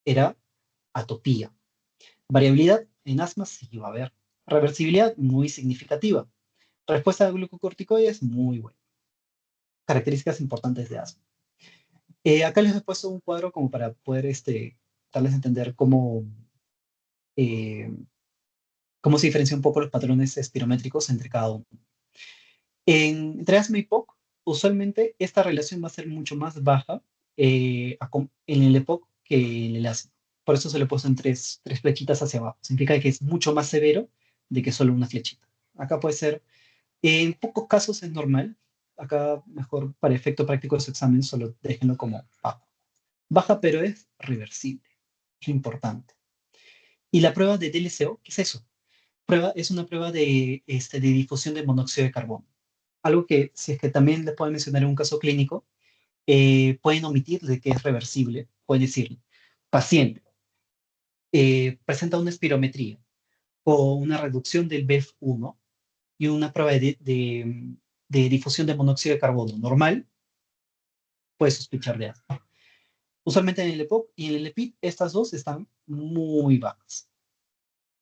era atopía. Variabilidad en asma sí va a haber. Reversibilidad muy significativa. Respuesta de glucocorticoides muy buena. Características importantes de asma. Acá les he puesto un cuadro como para poder darles a entender eh, cómo se diferencia un poco los patrones espirométricos entre cada uno. Entre asma y POC, usualmente esta relación va a ser mucho más baja en el EPOC que en el asma. Por eso se le puso en tres flechitas hacia abajo. Significa que es mucho más severo de que solo una flechita. Acá puede ser, en pocos casos es normal. Acá, mejor para efecto práctico de su examen, solo déjenlo como bajo. Baja, pero es reversible. Es lo importante. Y la prueba de DLCO, ¿qué es eso? Es una prueba de difusión de monóxido de carbono. Algo que, si es que también les pueden mencionar en un caso clínico, pueden omitir de que es reversible. Pueden decir, paciente, presenta una espirometría o una reducción del BEF1 y una prueba de difusión de monóxido de carbono normal, puede sospechar de asma. Usualmente en el EPOC y en el EPIT, estas dos están muy bajas.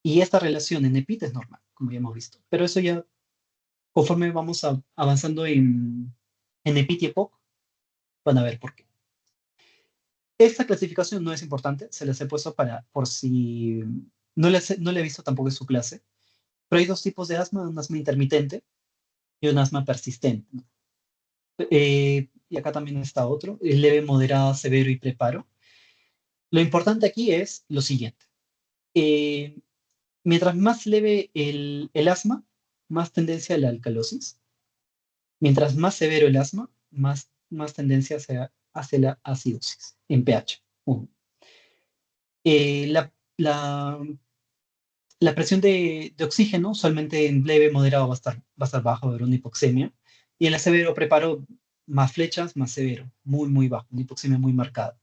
Y esta relación en EPIT es normal, como ya hemos visto. Pero eso ya, conforme vamos avanzando en EPIT y EPOC, van a ver por qué. Esta clasificación no es importante, se las he puesto por si no le he visto tampoco en su clase, pero hay dos tipos de asma, un asma intermitente y un asma persistente, ¿no? Y acá también está otro, el leve, moderado, severo y preparo. Lo importante aquí es lo siguiente. Eh, Mientras más leve el asma, más tendencia a la alcalosis. Mientras más severo el asma, más tendencia hacia la acidosis en pH 1. Eh, la, la, la presión de oxígeno, usualmente en leve, moderado, va a estar bajo, va a haber una hipoxemia. Y en la severo preparo más flechas, más severo, muy, muy bajo, una hipoxemia muy marcada.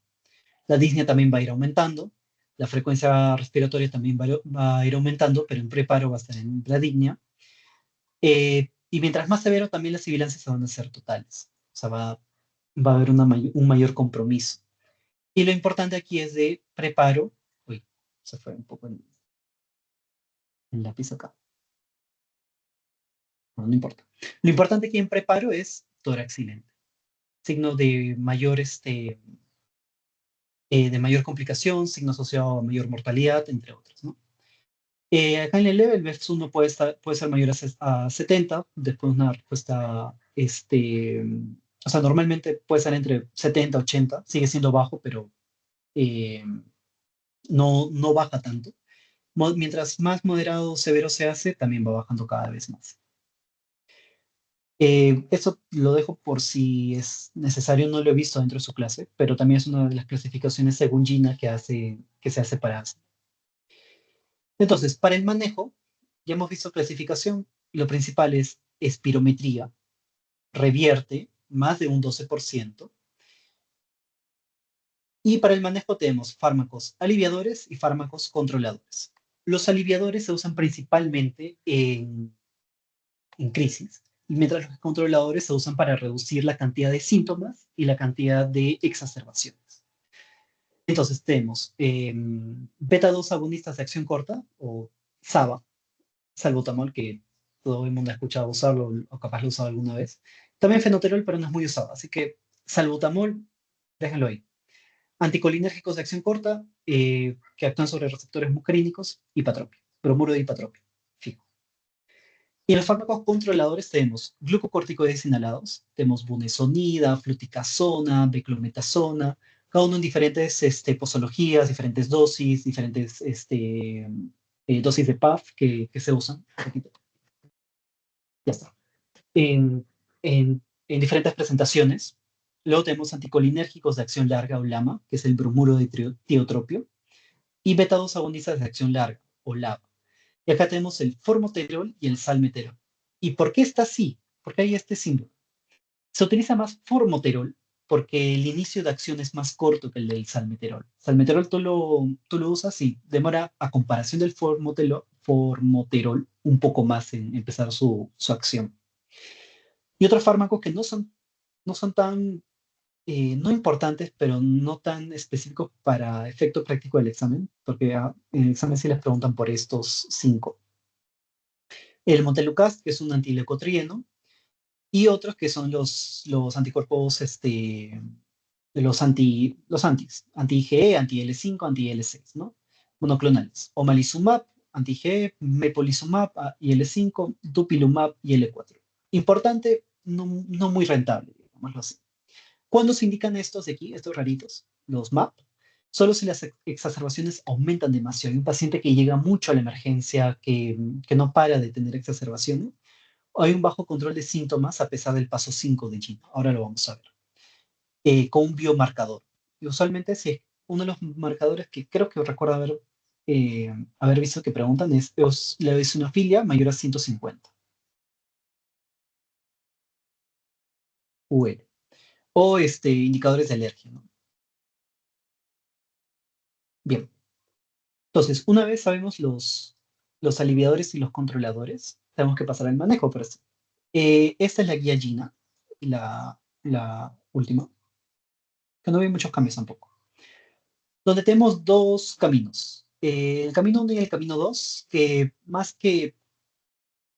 La disnea también va a ir aumentando, la frecuencia respiratoria también va a ir aumentando, pero en preparo va a estar en la disnea. Y mientras más severo, también las sibilancias se van a hacer totales. O sea, va a haber un mayor compromiso. Y lo importante aquí es de preparo. Uy, se fue un poco el lápiz acá. No, no importa. Lo importante aquí en preparo es tórax silente. Signo de mayor complicación, signo asociado a mayor mortalidad, entre otros, ¿no? Acá en el level, el BEFS1 puede ser mayor a 70, después una respuesta, o sea, normalmente puede ser entre 70 y 80, sigue siendo bajo, pero eh, no baja tanto. Mientras más moderado o severo se hace, también va bajando cada vez más. Eso lo dejo por si es necesario, no lo he visto dentro de su clase, pero también es una de las clasificaciones según Gina que se hace para ASMA. Entonces, para el manejo, ya hemos visto clasificación, lo principal es espirometría, revierte más de un 12%, y para el manejo tenemos fármacos aliviadores y fármacos controladores. Los aliviadores se usan principalmente en crisis, y mientras los controladores se usan para reducir la cantidad de síntomas y la cantidad de exacerbaciones. Entonces tenemos beta 2 agonistas de acción corta, o SABA, salbutamol, que todo el mundo ha escuchado usarlo o capaz lo ha usado alguna vez. También fenoterol, pero no es muy usado, así que salbutamol, déjenlo ahí. Anticolinérgicos de acción corta, que actúan sobre receptores muscarínicos, hipatropio, bromuro de hipatropio, fijo. Y en los fármacos controladores tenemos glucocorticoides inhalados, tenemos budesonida, fluticasona, beclometasona, cada uno en diferentes posologías, diferentes dosis, diferentes dosis de PAF que se usan. Ya está. En, en en diferentes presentaciones. Luego tenemos anticolinérgicos de acción larga o LAMA, que es el bromuro de tiotropio, y beta-2 agonistas de acción larga o LABA. Y acá tenemos el formoterol y el salmeterol. ¿Y por qué está así? ¿Por qué hay este símbolo? Se utiliza más formoterol porque el inicio de acción es más corto que el del salmeterol. Salmeterol tú lo usas y demora, a comparación del formoterol, un poco más en empezar su acción. Y otros fármacos que no son tan, no importantes, pero no tan específicos para efecto práctico del examen, porque en el examen sí les preguntan por estos cinco. El montelukast, que es un antileucotrieno, y otros que son los anticuerpos, los anti-IgE, anti-L5, anti-L6, ¿no? Monoclonales. Omalizumab, anti-IgE, mepolizumab, IL-5, dupilumab y L4. Importante, no muy rentable, digámoslo así. ¿Cuándo se indican estos de aquí, estos raritos? Los MAP. Solo si las exacerbaciones aumentan demasiado. Hay un paciente que llega mucho a la emergencia, que no para de tener exacerbaciones. Hay un bajo control de síntomas a pesar del paso 5 de Gino. Ahora lo vamos a ver. Con un biomarcador. Y usualmente, sí, uno de los marcadores que creo que recuerdo haber visto que preguntan es la eosinofilia mayor a 150 UL. O indicadores de alergia, ¿no? Bien. Entonces, una vez sabemos los aliviadores y los controladores, tenemos que pasar al manejo. Pero esta es la guía Gina, la última, que no hay muchos cambios tampoco. Donde tenemos dos caminos. El camino 1 y el camino 2, que más que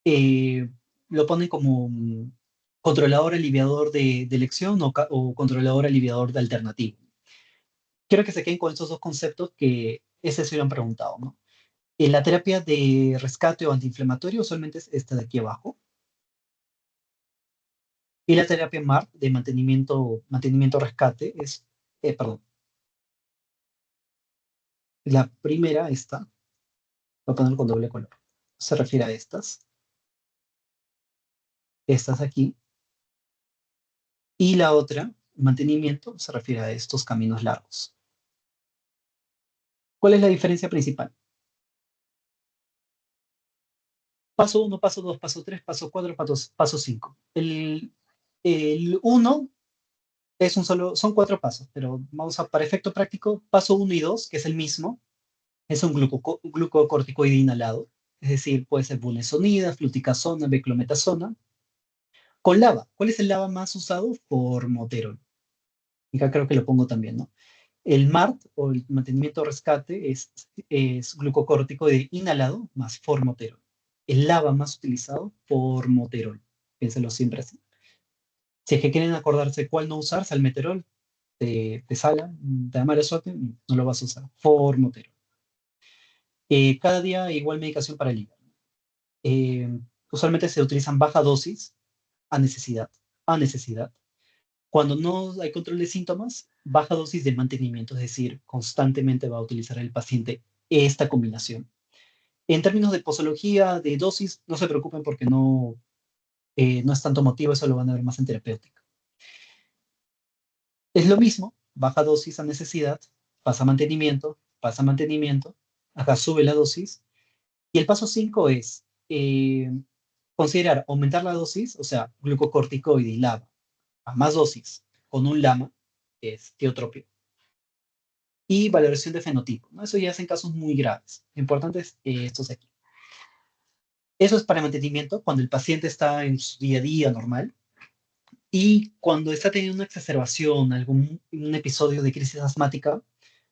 eh, lo ponen como controlador aliviador de elección o controlador aliviador de alternativo. Quiero que se queden con estos dos conceptos que ese se hubieran preguntado, ¿no? La terapia de rescate o antiinflamatorio usualmente es esta de aquí abajo. Y la terapia MART de mantenimiento-rescate es, perdón, la primera, esta, voy a poner con doble color, se refiere a estas aquí. Y la otra, mantenimiento, se refiere a estos caminos largos. ¿Cuál es la diferencia principal? Paso 1, paso 2, paso 3, paso 4, paso 5. El 1 son 4 pasos, pero vamos para efecto práctico, paso 1 y 2, que es el mismo, es un glucocorticoide inhalado, es decir, puede ser budesonida, fluticasona, beclometasona, con LABA. ¿Cuál es el LABA más usado? Formoterol. Y acá creo que lo pongo también, ¿no? El MART, o el mantenimiento rescate, es glucocorticoide inhalado más formoterol. El LABA más utilizado, formoterol. Piénselo siempre así. Si es que quieren acordarse cuál no usar, salmeterol, te sala, te da mala suerte, no lo vas a usar. Formoterol. Cada día igual medicación para el hígado. Eh, Usualmente se utilizan baja dosis a necesidad. A necesidad. Cuando no hay control de síntomas, baja dosis de mantenimiento, es decir, constantemente va a utilizar el paciente esta combinación. En términos de posología, de dosis, no se preocupen porque no es tanto motivo, eso lo van a ver más en terapéutica. Es lo mismo, baja dosis a necesidad, pasa mantenimiento, acá sube la dosis, y el paso 5 es considerar aumentar la dosis, o sea, glucocorticoide y LAMA, a más dosis, con un LAMA, que es tiotropio, y valoración de fenotipo, ¿no? Eso ya es en casos muy graves. Lo importante es estos de aquí. Eso es para mantenimiento cuando el paciente está en su día a día normal y cuando está teniendo una exacerbación, un episodio de crisis asmática,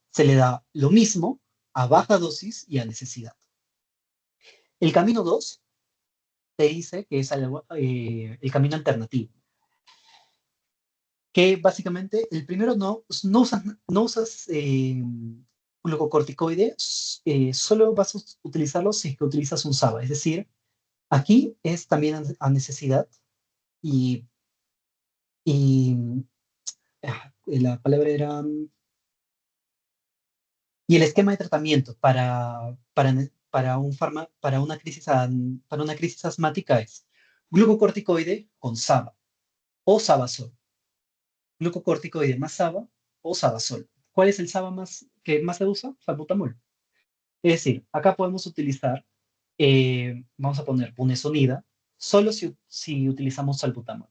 se le da lo mismo a baja dosis y a necesidad. El camino 2 te dice que es el camino alternativo, que básicamente el primero no usas glucocorticoides, solo vas a utilizarlo si es que utilizas un SABA, es decir, aquí es también a necesidad y, y la palabra era, y el esquema de tratamiento para una crisis asmática es glucocorticoide con SABA. o Sabazol. Glucocorticoide más Saba o Sabazol. ¿Cuál es el Saba que más se usa? Salbutamol. Es decir, acá podemos utilizar, vamos a poner budesonida, solo si utilizamos salbutamol.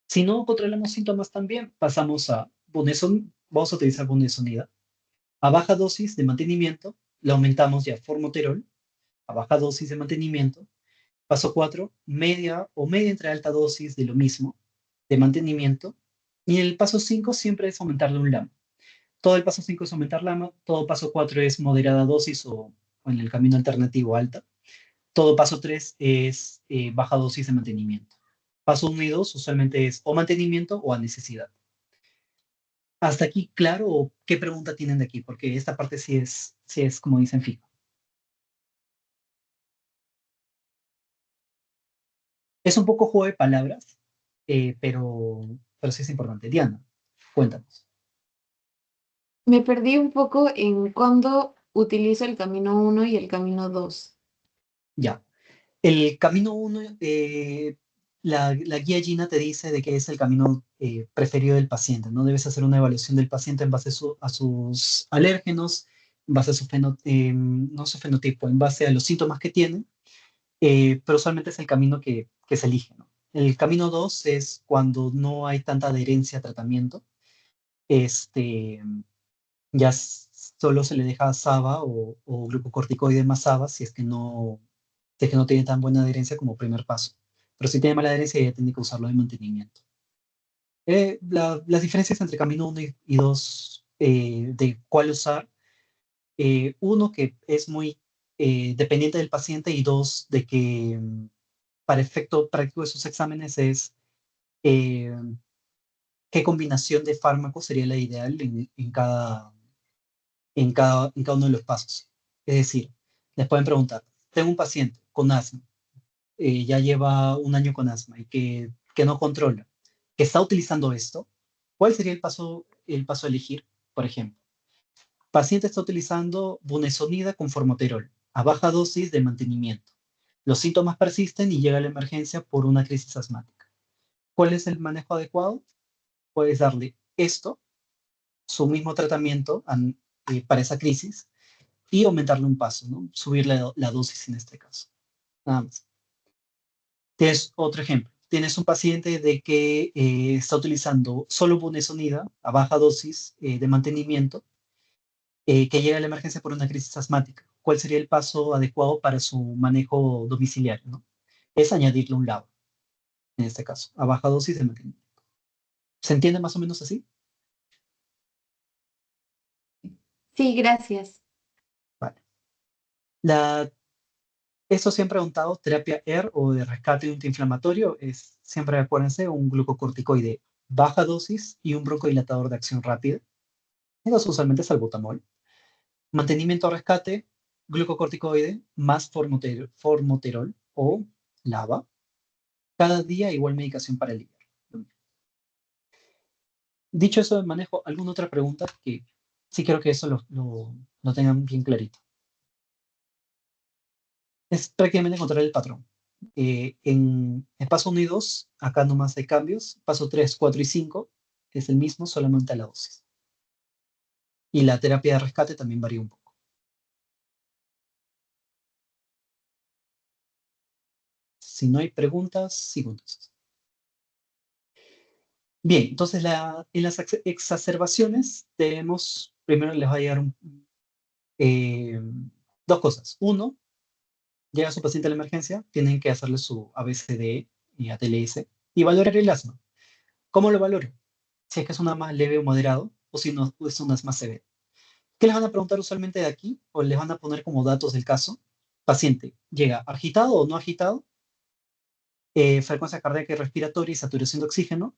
Si no controlamos síntomas también, pasamos a vamos a utilizar budesonida. A baja dosis de mantenimiento, le aumentamos ya formoterol, a baja dosis de mantenimiento. Paso 4, media entre alta dosis de lo mismo, de mantenimiento. Y el paso 5 siempre es aumentarle un lama. Todo el paso 5 es aumentar lama, todo paso 4 es moderada dosis o en el camino alternativo alta. Todo paso 3 es baja dosis de mantenimiento. Paso 1 y 2 usualmente es o mantenimiento o a necesidad. ¿Hasta aquí claro o qué pregunta tienen de aquí? Porque esta parte sí es como dicen fijo. Es un poco juego de palabras, pero sí es importante. Diana, cuéntanos. Me perdí un poco en cuándo utilizo el camino uno y el camino 2. Ya. El camino 1, la guía Gina te dice de que es el camino preferido del paciente. No debes hacer una evaluación del paciente en base a sus alérgenos, en base a no su fenotipo, en base a los síntomas que tiene, pero usualmente es el camino que se elige, ¿no? El camino 2 es cuando no hay tanta adherencia a tratamiento. Este, ya solo se le deja SABA o glucocorticoide más SABA si es que no tiene tan buena adherencia como primer paso. Pero si tiene mala adherencia, ya tiene que usarlo de mantenimiento. Las diferencias entre camino uno y 2 de cuál usar, uno que es muy dependiente del paciente y dos de que para efecto práctico de sus exámenes es eh, qué combinación de fármacos sería la ideal en cada uno de los pasos. Es decir, les pueden preguntar, tengo un paciente con asma, ya lleva un año con asma y que no controla, que está utilizando esto, ¿cuál sería el paso a elegir? Por ejemplo, paciente está utilizando budesonida con formoterol a baja dosis de mantenimiento. Los síntomas persisten y llega a la emergencia por una crisis asmática. ¿Cuál es el manejo adecuado? Puedes darle esto, su mismo tratamiento para esa crisis, y aumentarle un paso, ¿no? Subir la dosis en este caso. Nada más. Tienes otro ejemplo. Tienes un paciente de que está utilizando solo budesonida a baja dosis de mantenimiento, que llega a la emergencia por una crisis asmática. ¿Cuál sería el paso adecuado para su manejo domiciliario, ¿no? Es añadirle un lado, en este caso, a baja dosis de mantenimiento. ¿Se entiende más o menos así? Sí, gracias. Vale. La Esto siempre he preguntado, terapia ER o de rescate antiinflamatorio es, siempre acuérdense, un glucocorticoide baja dosis y un broncodilatador de acción rápida. Eso usualmente es salbutamol. Mantenimiento rescate, glucocorticoide más formoterol o LAVA. Cada día igual medicación para aliviar. Dicho eso de manejo, ¿alguna otra pregunta? Que sí creo que eso lo tengan bien clarito. Es prácticamente encontrar el patrón. En paso 1 y 2, acá nomás hay cambios. Paso 3, 4 y 5 es el mismo, solamente la dosis. Y la terapia de rescate también varía un poco. Si no hay preguntas, sigo entonces. Bien, entonces en las exacerbaciones tenemos, primero les va a llegar eh, dos cosas. Uno, llega su paciente a la emergencia, tienen que hacerle su ABCD y ATLS y valorar el asma. ¿Cómo lo valoro? Si es que es una más leve o moderado o si no es una más severa. ¿Qué les van a preguntar usualmente de aquí? O les van a poner como datos del caso. Paciente, ¿llega agitado o no agitado? Frecuencia cardíaca y respiratoria y saturación de oxígeno.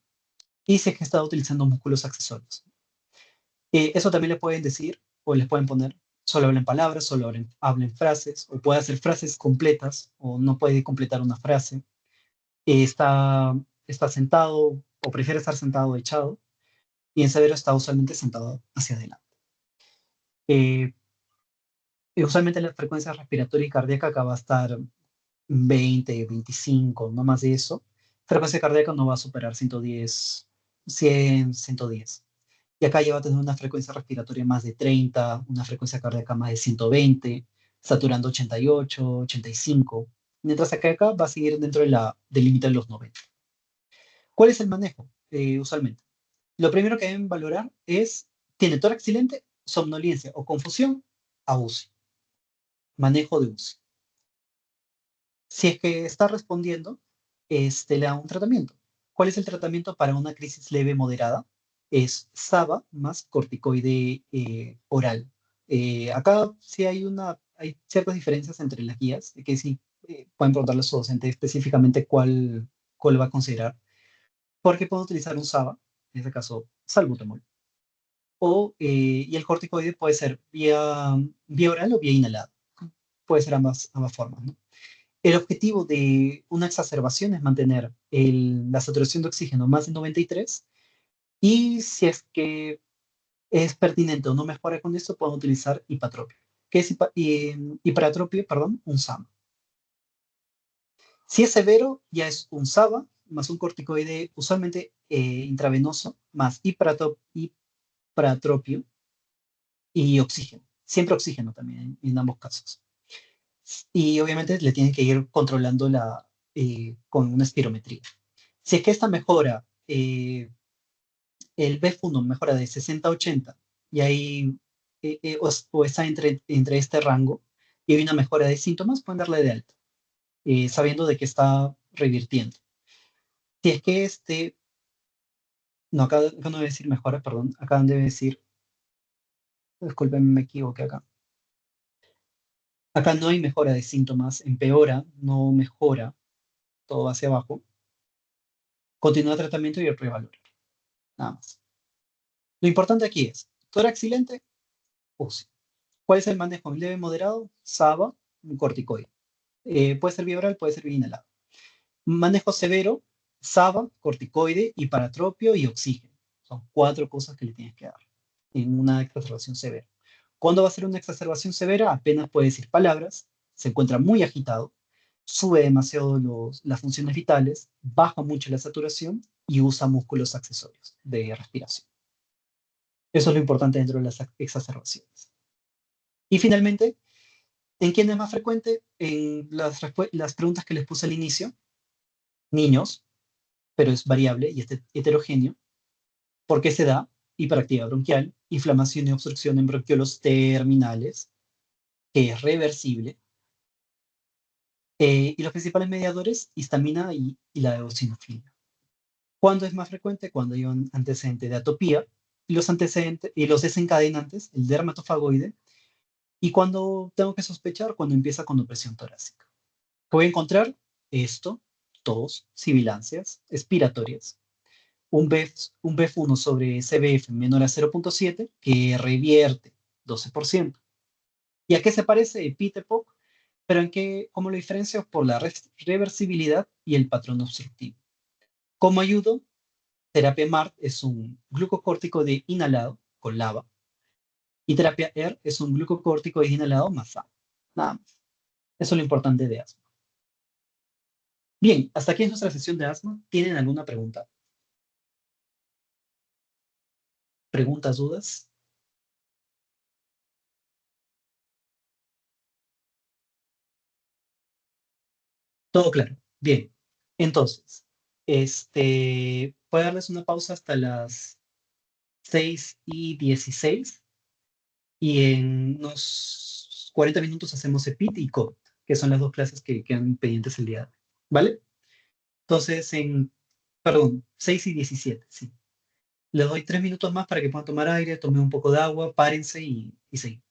Y si es que está utilizando músculos accesorios. Eso también le pueden decir o les pueden poner, solo hablen palabras, solo hablen frases, o puede hacer frases completas o no puede completar una frase. Está sentado o prefiere estar sentado o echado. Y en severo está usualmente sentado hacia adelante. Eh, Usualmente la frecuencia respiratoria y cardíaca acá va a estar 20, 25, no más de eso. frecuencia cardíaca no va a superar 110, 100, 110. Y acá ya va a tener una frecuencia respiratoria más de 30, una frecuencia cardíaca más de 120, saturando 88, 85, mientras que acá va a seguir dentro del límite de los 90. ¿Cuál es el manejo? Usualmente. Lo primero que deben valorar es, ¿tiene tórax silente, somnolencia o confusión? A UCI, manejo de UCI. Si es que está respondiendo, le da un tratamiento. ¿Cuál es el tratamiento para una crisis leve moderada? Es SABA más corticoide oral. Acá sí hay ciertas diferencias entre las guías, que sí pueden preguntarle a su docente específicamente cuál va a considerar, porque pueden utilizar un SABA, en este caso salbutamol, y el corticoide puede ser vía oral o vía inhalada. Puede ser ambas formas, ¿no? El objetivo de una exacerbación es mantener la saturación de oxígeno más de 93 y si es que es pertinente o no mejora con esto, pueden utilizar hipatropio. ¿Qué es hiperatropio? Perdón, un SAMA. Si es severo, ya es un SABA más un corticoide usualmente intravenoso más hiperatropio y oxígeno. Siempre oxígeno también en ambos casos. Y obviamente le tienen que ir controlando con una espirometría. Si es que esta mejora, el BEF1 mejora de 60 a 80 y ahí o está entre este rango y hay una mejora de síntomas, pueden darle de alta, sabiendo de que está revirtiendo. Si es que no, acá no debe decir mejora, perdón, acá debe decir, disculpen, me equivoqué acá. Acá no hay mejora de síntomas, empeora, no mejora, todo hacia abajo. Continúa tratamiento y el revalor. Nada más. Lo importante aquí es, tórax silente, UCI. ¿Cuál es el manejo? Leve moderado, SABA, un corticoide. Puede ser vía oral, puede ser vía inhalada. Manejo severo, SABA, corticoide, hiperatropio y oxígeno. Son 4 cosas que le tienes que dar en una exacerbación severa. ¿Cuándo va a ser una exacerbación severa? Apenas puede decir palabras, se encuentra muy agitado, sube demasiado las funciones vitales, baja mucho la saturación y usa músculos accesorios de respiración. Eso es lo importante dentro de las exacerbaciones. Y finalmente, ¿en quién es más frecuente? En las preguntas que les puse al inicio, niños, pero es variable y es heterogéneo. ¿Por qué se da? Hiperactividad bronquial, inflamación y obstrucción en bronquiolos terminales, que es reversible. Y los principales mediadores, histamina y la eosinofilia. ¿Cuándo es más frecuente? Cuando hay un antecedente de atopía y los desencadenantes, el dermatofagoide, y cuando tengo que sospechar, cuando empieza con opresión torácica. Voy a encontrar esto, tos, sibilancias, expiratorias, un BEF1 sobre CBF menor a 0.7 que revierte 12%. ¿Y a qué se parece Epitepoc? Pero ¿cómo lo diferencio? Por la reversibilidad y el patrón obstructivo. ¿Cómo ayudo? Terapia MART es un glucocórtico inhalado con LABA y terapia ER es un glucocórtico inhalado más A. Nada más. Eso es lo importante de asma. Bien, hasta aquí es nuestra sesión de asma. ¿Tienen alguna pregunta? ¿Preguntas, dudas? Todo claro. Bien. Entonces, voy a darles una pausa hasta las 6:16 y en unos 40 minutos hacemos EPIT y COVID, que son las dos clases que quedan pendientes el día de hoy. ¿Vale? Entonces, perdón, 6:17, sí. Les doy 3 minutos más para que puedan tomar aire, tomen un poco de agua, párense y seguimos.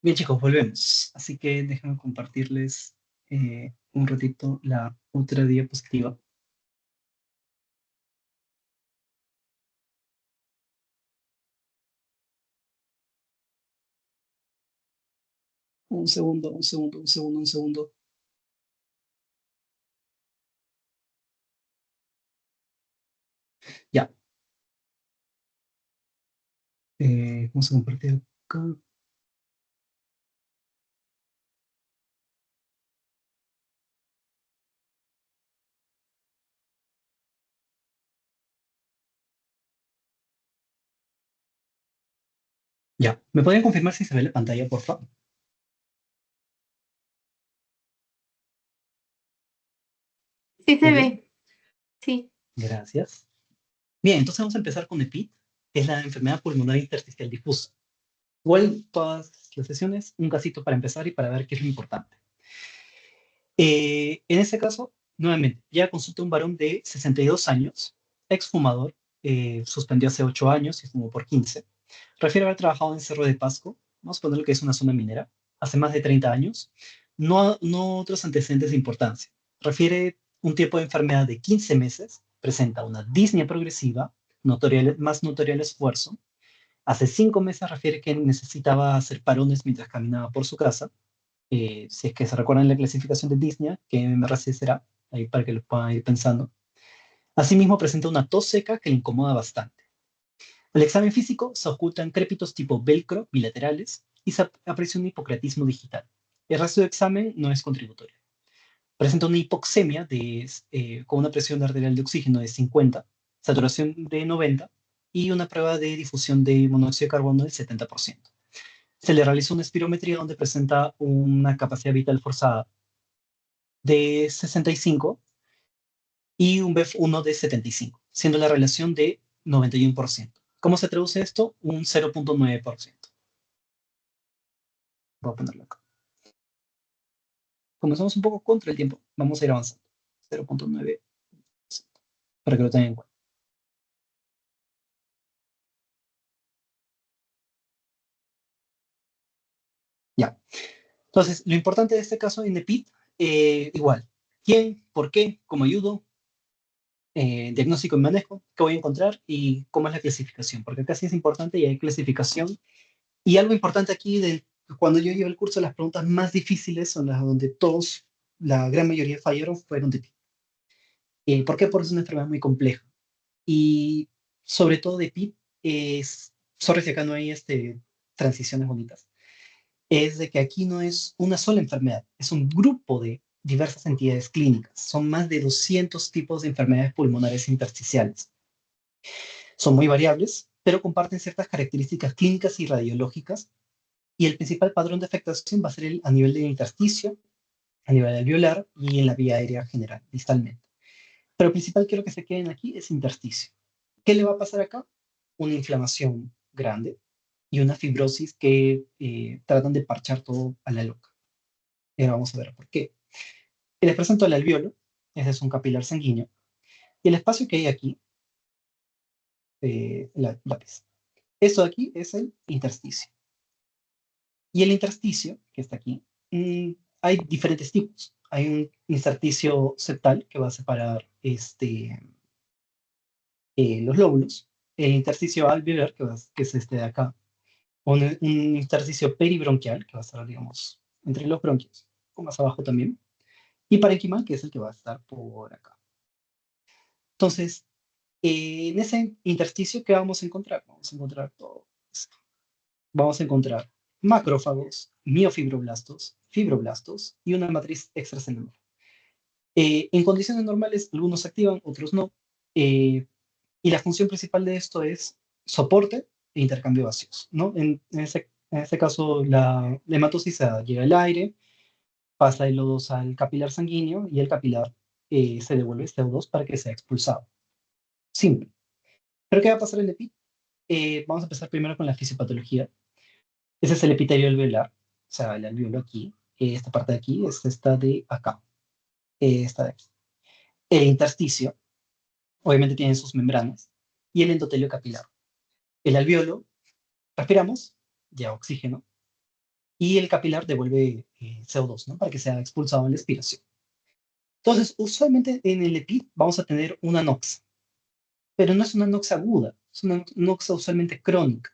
Bien, chicos, volvemos. Así que déjenme compartirles un ratito la otra diapositiva. Un segundo, un segundo, un segundo, un segundo. Ya. Vamos a compartir acá. Ya. ¿Me podrían confirmar si se ve la pantalla, por favor? Sí se Muy bien. ve, sí. Gracias. Bien, entonces vamos a empezar con EPID. Es la enfermedad pulmonar intersticial difusa. Igual todas las sesiones, un casito para empezar y para ver qué es lo importante. En este caso, nuevamente, ya consulta un varón de 62 años, exfumador, suspendió hace 8 años y fumó por 15. Refiere haber trabajado en Cerro de Pasco, vamos a ponerlo que es una zona minera, hace más de 30 años. No otros antecedentes de importancia. Refiere un tipo de enfermedad de 15 meses, presenta una disnea progresiva, más notoria el esfuerzo. Hace 5 meses refiere que necesitaba hacer parones mientras caminaba por su casa. Si es que se recuerdan la clasificación de Disney, que MRC será, ahí para que lo puedan ir pensando. Asimismo, presenta una tos seca que le incomoda bastante. El examen físico se ocultan crépitos tipo velcro bilaterales y se aprecia un hipocratismo digital. El resto del examen no es contributorio. Presenta una hipoxemia con una presión arterial de oxígeno de 50, saturación de 90 y una prueba de difusión de monóxido de carbono del 70%. Se le realizó una espirometría donde presenta una capacidad vital forzada de 65 y un BEF1 de 75, siendo la relación de 91%. ¿Cómo se traduce esto? Un 0.9%. Voy a ponerlo acá. Comenzamos un poco contra el tiempo. Vamos a ir avanzando. 0.9%, para que lo tengan en cuenta. Ya. Entonces, lo importante de este caso en EPID, igual. ¿Quién? ¿Por qué? ¿Cómo ayudo? Diagnóstico y manejo, qué voy a encontrar y cómo es la clasificación, porque acá sí es importante y hay clasificación. Y algo importante aquí, cuando yo llevo el curso, las preguntas más difíciles son las donde todos, la gran mayoría fallaron, fueron de PIB. ¿Por qué? Porque es una enfermedad muy compleja. Y sobre todo de PIB sorry si acá no hay transiciones bonitas, es de que aquí no es una sola enfermedad, es un grupo de diversas entidades clínicas. Son más de 200 tipos de enfermedades pulmonares intersticiales. Son muy variables, pero comparten ciertas características clínicas y radiológicas, y el principal patrón de afectación va a ser a nivel del intersticio, a nivel alveolar y en la vía aérea general, distalmente. Pero lo principal quiero que se queden aquí es intersticio. ¿Qué le va a pasar acá? Una inflamación grande y una fibrosis que tratan de parchar todo a la loca. Y ahora vamos a ver por qué. Les presento el alveolo, ese es un capilar sanguíneo, y el espacio que hay aquí, lápiz. Esto de aquí es el intersticio. Y el intersticio, que está aquí, hay diferentes tipos. Hay un intersticio septal que va a separar los lóbulos, el intersticio alveolar, que es este de acá, un intersticio peribronquial, que va a estar, digamos, entre los bronquios, o más abajo también, y parenquimal, que es el que va a estar por acá. Entonces, en ese intersticio, ¿qué vamos a encontrar? Vamos a encontrar todo esto. Vamos a encontrar macrófagos, miofibroblastos, fibroblastos y una matriz extracelular. En condiciones normales, algunos se activan, otros no. Y la función principal de esto es soporte e intercambio gaseoso, ¿no? En ese caso, la hematosis llega al aire, pasa el O2 al capilar sanguíneo y el capilar se devuelve este O2 para que sea expulsado. Simple. ¿Pero qué va a pasar en el EPI? Vamos a empezar primero con la fisiopatología. Ese es el epitelio alveolar, o sea, el alveolo aquí. Esta parte de aquí es esta de acá, esta de aquí. El intersticio, obviamente tiene sus membranas, y el endotelio capilar. El alveolo, respiramos, ya oxígeno, y el capilar devuelve CO2, ¿no? Para que sea expulsado en la expiración. Entonces, usualmente en el EPID vamos a tener una NOx, pero no es una NOx aguda, es una NOx usualmente crónica.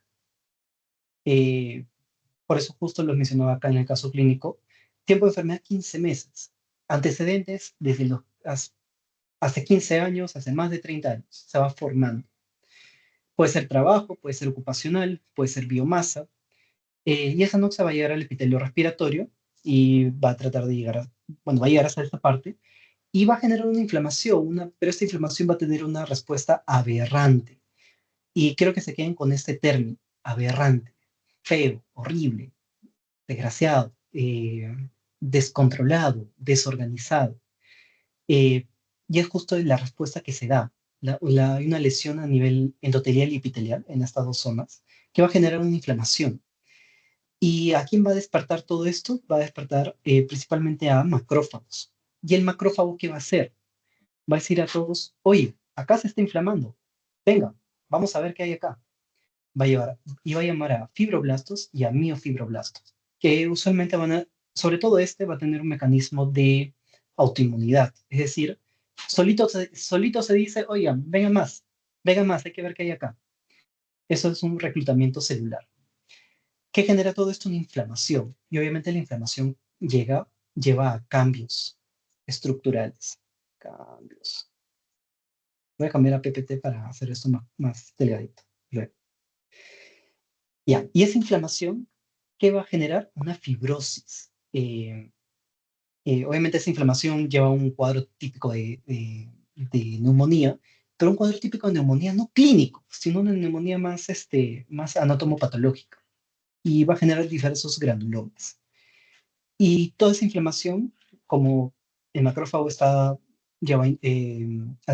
Eh, por eso justo lo mencionaba acá en el caso clínico. Tiempo de enfermedad 15 meses. Antecedentes desde hace 15 años, hace más de 30 años. Se va formando. Puede ser trabajo, puede ser ocupacional, puede ser biomasa. Y esa NOx va a llegar al epitelio respiratorio y va a tratar de llegar bueno, va a llegar hasta esta parte y va a generar una inflamación, pero esta inflamación va a tener una respuesta aberrante. Y quiero que se queden con este término, aberrante, feo, horrible, desgraciado, descontrolado, desorganizado. Eh, y es justo la respuesta que se da. Hay una lesión a nivel endotelial y epitelial en estas dos zonas que va a generar una inflamación. ¿Y a quién va a despertar todo esto? Va a despertar principalmente a macrófagos. ¿Y el macrófago qué va a hacer? Va a decir a todos, oye, acá se está inflamando. Venga, vamos a ver qué hay acá. Y va a llamar a fibroblastos y a miofibroblastos, que usualmente sobre todo este va a tener un mecanismo de autoinmunidad. Es decir, solito se dice, oigan, vengan más, hay que ver qué hay acá. Eso es un reclutamiento celular. ¿Qué genera todo esto? Una inflamación. Y obviamente la inflamación lleva a cambios estructurales. Cambios. Voy a cambiar a PPT para hacer esto más delgadito. Luego. Ya, y esa inflamación, ¿qué va a generar? Una fibrosis. Obviamente esa inflamación lleva a un cuadro típico de neumonía, pero un cuadro típico de neumonía no clínico, sino una neumonía más anatomopatológica. Y va a generar diversos granulomas. Y toda esa inflamación, como el macrófago hace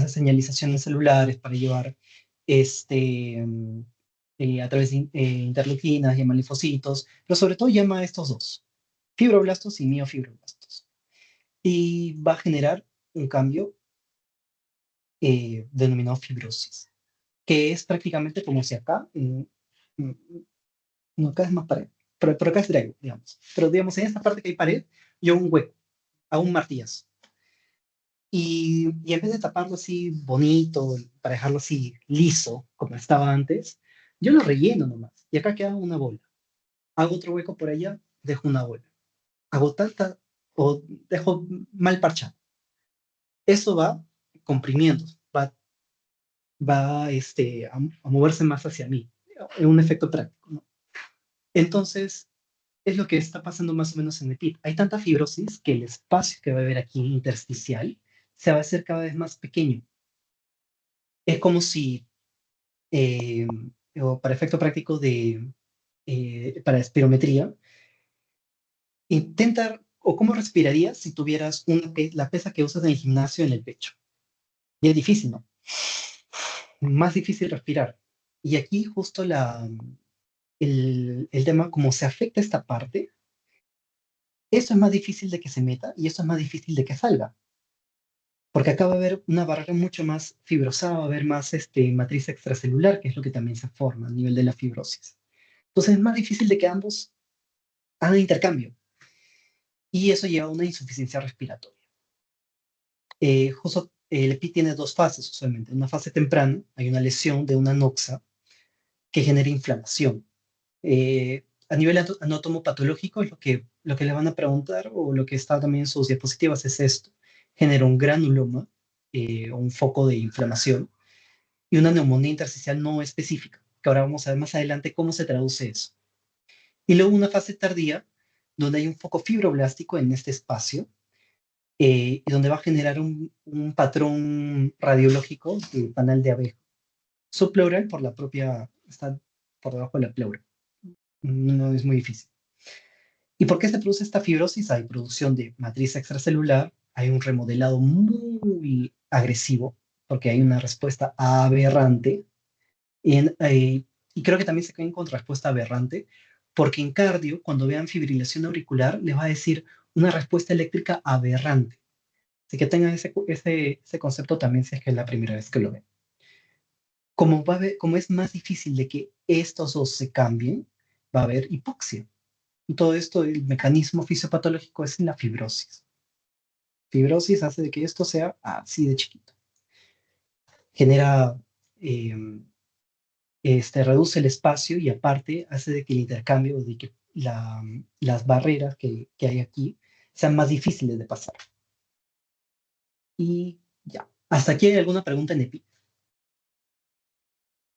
señalizaciones celulares para llevar a través de interleuquinas, llama linfocitos, pero sobre todo llama a estos dos, fibroblastos y miofibroblastos. Y va a generar un cambio denominado fibrosis, que es prácticamente como si acá, mm, no, acá es más pared, pero acá es dragón, digamos. Pero digamos, en esta parte que hay pared, yo un hueco, hago un martillazo. Y en vez de taparlo así bonito, para dejarlo así liso, como estaba antes, yo lo relleno nomás. Y acá queda una bola. Hago otro hueco por allá, dejo una bola. Hago tanta, o dejo mal parchado. Eso va comprimiendo, va a moverse más hacia mí. Es un efecto práctico, ¿no? Entonces, es lo que está pasando más o menos en el PIT. Hay tanta fibrosis que el espacio que va a haber aquí intersticial se va a hacer cada vez más pequeño. Es como si, eh, o para efecto práctico para espirometría, intentar, o cómo respirarías si tuvieras la pesa que usas en el gimnasio en el pecho. Y es difícil, ¿no? Más difícil respirar. Y aquí justo el tema, como se afecta esta parte, eso es más difícil de que se meta y eso es más difícil de que salga. Porque acá va a haber una barrera mucho más fibrosada, va a haber más matriz extracelular, que es lo que también se forma a nivel de la fibrosis. Entonces es más difícil de que ambos hagan intercambio y eso lleva a una insuficiencia respiratoria. Justo el EPI tiene dos fases usualmente. En una fase temprana hay una lesión de una noxa que genera inflamación. A nivel anatomopatológico, lo que le van a preguntar o lo que está también en sus diapositivas es esto. Genera un granuloma o un foco de inflamación y una neumonía intersticial no específica, que ahora vamos a ver más adelante cómo se traduce eso. Y luego una fase tardía, donde hay un foco fibroblástico en este espacio, y donde va a generar un patrón radiológico de panal de abeja. Subpleural está por debajo de la pleura. No es muy difícil. ¿Y por qué se produce esta fibrosis? Hay producción de matriz extracelular, hay un remodelado muy agresivo, porque hay una respuesta aberrante. Y creo que también se caen con respuesta aberrante, porque en cardio, cuando vean fibrilación auricular, les va a decir una respuesta eléctrica aberrante. Así que tengan ese concepto también si es que es la primera vez que lo ven. Como es más difícil de que estos dos se cambien, va a haber hipoxia. Y todo esto, el mecanismo fisiopatológico es la fibrosis. Fibrosis hace de que esto sea así de chiquito. Genera, eh, reduce el espacio y aparte hace de que el intercambio, de que las barreras que hay aquí sean más difíciles de pasar. Y ya. ¿Hasta aquí hay alguna pregunta en EPID?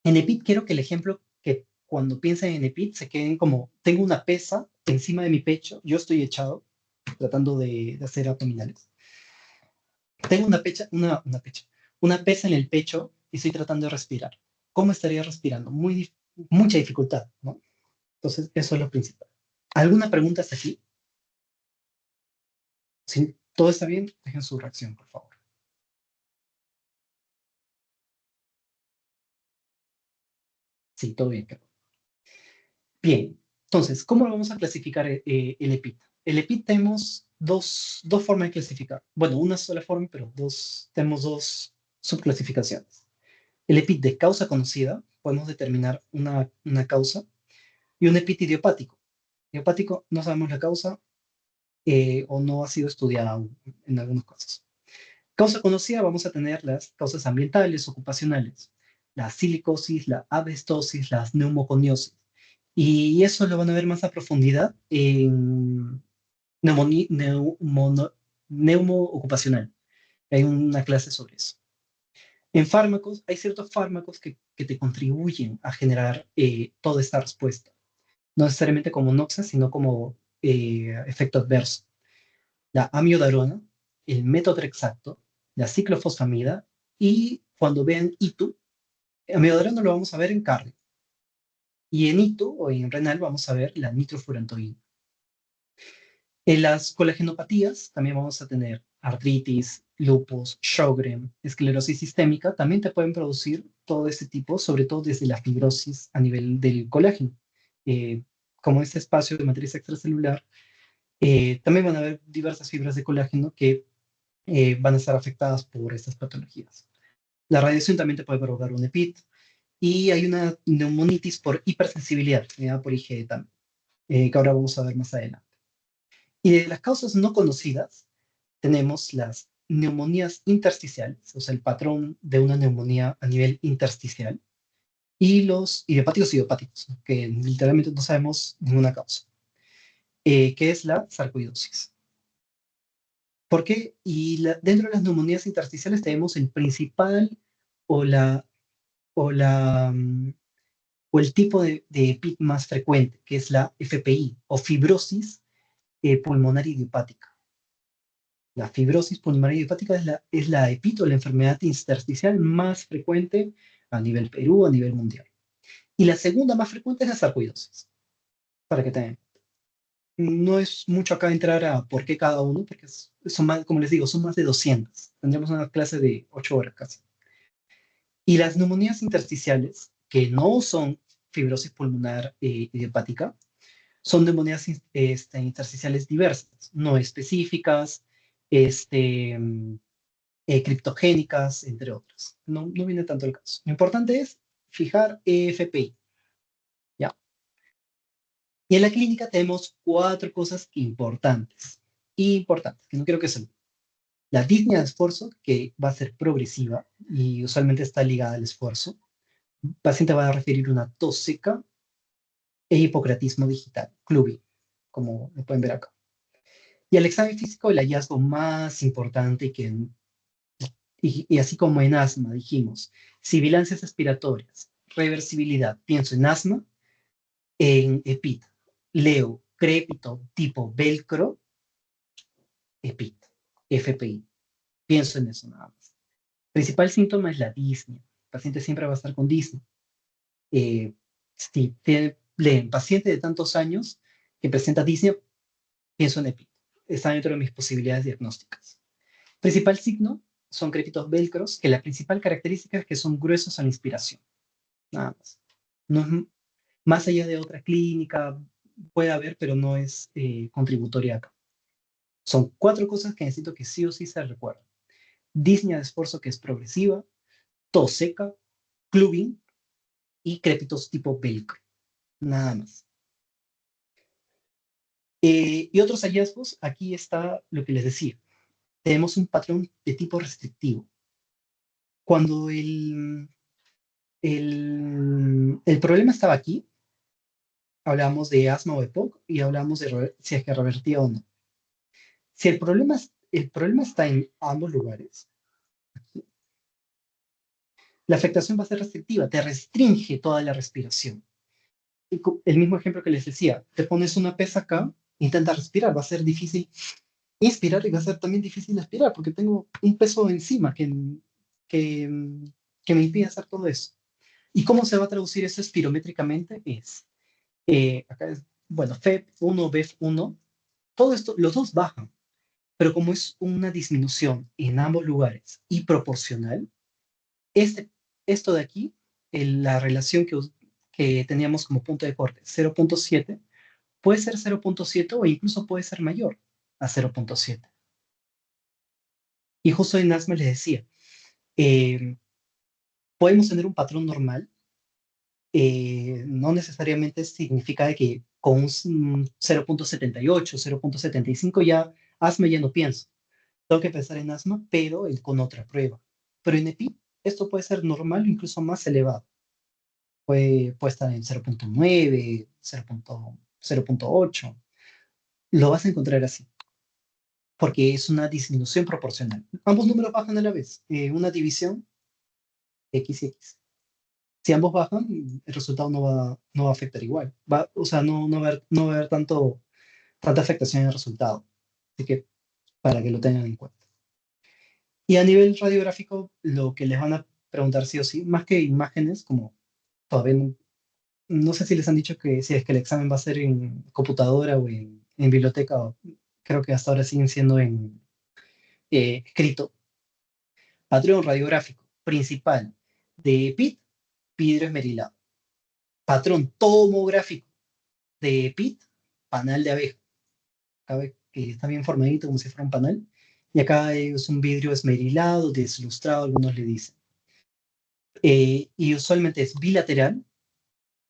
En EPID quiero que el ejemplo que cuando piensen en EPID se queden como, tengo una pesa encima de mi pecho, yo estoy echado tratando de hacer abdominales. Tengo una pesa en el pecho y estoy tratando de respirar. ¿Cómo estaría respirando? Mucha dificultad, ¿no? Entonces, eso es lo principal. ¿Alguna pregunta hasta aquí? Si todo está bien, dejen su reacción, por favor. Sí, todo bien, creo. Bien, entonces, ¿cómo lo vamos a clasificar el EPID? El EPID tenemos dos formas de clasificar. Bueno, una sola forma, pero tenemos dos subclasificaciones. El EPID de causa conocida, podemos determinar una causa, y un EPID idiopático. Idiopático, no sabemos la causa o no ha sido estudiada aún en algunos casos. Causa conocida, vamos a tener las causas ambientales, ocupacionales, la silicosis, la asbestosis, las neumoconiosis. Y eso lo van a ver más a profundidad en neumo ocupacional. Hay una clase sobre eso. En fármacos, hay ciertos fármacos que te contribuyen a generar toda esta respuesta. No necesariamente como noxa, sino como efecto adverso. La amiodarona, el metotrexato, la ciclofosfamida y cuando vean ITU, amiodarona lo vamos a ver en carne y en ITU o en renal vamos a ver la nitrofurantoína. En las colagenopatías también vamos a tener artritis, lupus, Sjögren, esclerosis sistémica, también te pueden producir todo este tipo, sobre todo desde la fibrosis a nivel del colágeno. Eh, como este espacio de matriz extracelular, también van a haber diversas fibras de colágeno que van a estar afectadas por estas patologías. La radiación también te puede provocar un EPIT y hay una neumonitis por hipersensibilidad, por IgE también, que ahora vamos a ver más adelante. Y de las causas no conocidas, tenemos las neumonías intersticiales, o sea, el patrón de una neumonía a nivel intersticial, y los idiopáticos, que literalmente no sabemos ninguna causa, que es la sarcoidosis. ¿Por qué? Y dentro de las neumonías intersticiales tenemos el principal o o la, mm, o el tipo de EPIT más frecuente, que es la FPI o fibrosis pulmonar idiopática. La fibrosis pulmonar idiopática es la EPIT o la enfermedad intersticial más frecuente a nivel Perú, a nivel mundial. Y la segunda más frecuente es la sarcoidosis, para que tengan. No es mucho acá entrar a por qué cada uno, porque son más, como les digo, son más de 200. Tendríamos una clase de 8 horas casi. Y las neumonías intersticiales, que no son fibrosis pulmonar idiopática, son neumonías intersticiales diversas, no específicas, este, criptogénicas, entre otras. No viene tanto el caso. Lo importante es fijar EFPI, ¿ya? Y en la clínica tenemos cuatro cosas importantes, que no quiero que se... La disnea de esfuerzo, que va a ser progresiva y usualmente está ligada al esfuerzo. El paciente va a referir una tos seca e hipocratismo digital, clubbing, como lo pueden ver acá. Y el examen físico, el hallazgo más importante y así como en asma dijimos, sibilancias aspiratorias, reversibilidad, pienso en asma, en EPIT, leo crépito tipo velcro, EPIT, FPI, pienso en eso nada más. Principal síntoma es la disnea, el paciente siempre va a estar con disnea. Si leen paciente de tantos años que presenta disnea, pienso en EPIT, está dentro de mis posibilidades diagnósticas. Principal signo son crépitos velcros, que la principal característica es que son gruesos a la inspiración. Nada más. No es más allá de otra clínica, puede haber, pero no es contributoria acá. Son cuatro cosas que necesito que sí o sí se recuerden. Disnea de esfuerzo que es progresiva, tos seca, clubbing y crépitos tipo velcro. Nada más. Y otros hallazgos, aquí está lo que les decía. Tenemos un patrón de tipo restrictivo. Cuando el problema estaba aquí, hablábamos de asma o EPOC y hablábamos de si es que revertía o no. Si el problema está en ambos lugares, la afectación va a ser restrictiva, te restringe toda la respiración. El mismo ejemplo que les decía, te pones una pesa acá, intenta respirar, va a ser difícil inspirar y va a ser también difícil expirar porque tengo un peso encima que, que me impide hacer todo eso. ¿Y cómo se va a traducir eso espirométricamente? Acá es, bueno, FEP1, BEF1, todo esto, los dos bajan, pero como es una disminución en ambos lugares y proporcional, este, esto de aquí, la relación que teníamos como punto de corte, 0.7, puede ser 0.7 o incluso puede ser mayor a 0.7. Y justo en asma les decía, eh, podemos tener un patrón normal, no necesariamente significa de que con un 0.78, 0.75 ya asma ya no pienso. Tengo que pensar en asma, pero con otra prueba. Pero en EPI, esto puede ser normal o incluso más elevado. Puede estar en 0.9, 0.8. Lo vas a encontrar así, porque es una disminución proporcional. Ambos números bajan a la vez, una división X y X. Si ambos bajan, el resultado no va a afectar igual. O sea, no va a haber tanta afectación en el resultado. Así que para que lo tengan en cuenta. Y a nivel radiográfico, lo que les van a preguntar sí o sí, más que imágenes, como todavía no sé si les han dicho que si es que el examen va a ser en computadora o en biblioteca, creo que hasta ahora siguen siendo en escrito. Patrón radiográfico principal de PIT, vidrio esmerilado. Patrón tomográfico de PIT, panal de abeja. Acá que está bien formadito como si fuera un panal. Y acá es un vidrio esmerilado, deslustrado, algunos le dicen. Y usualmente es bilateral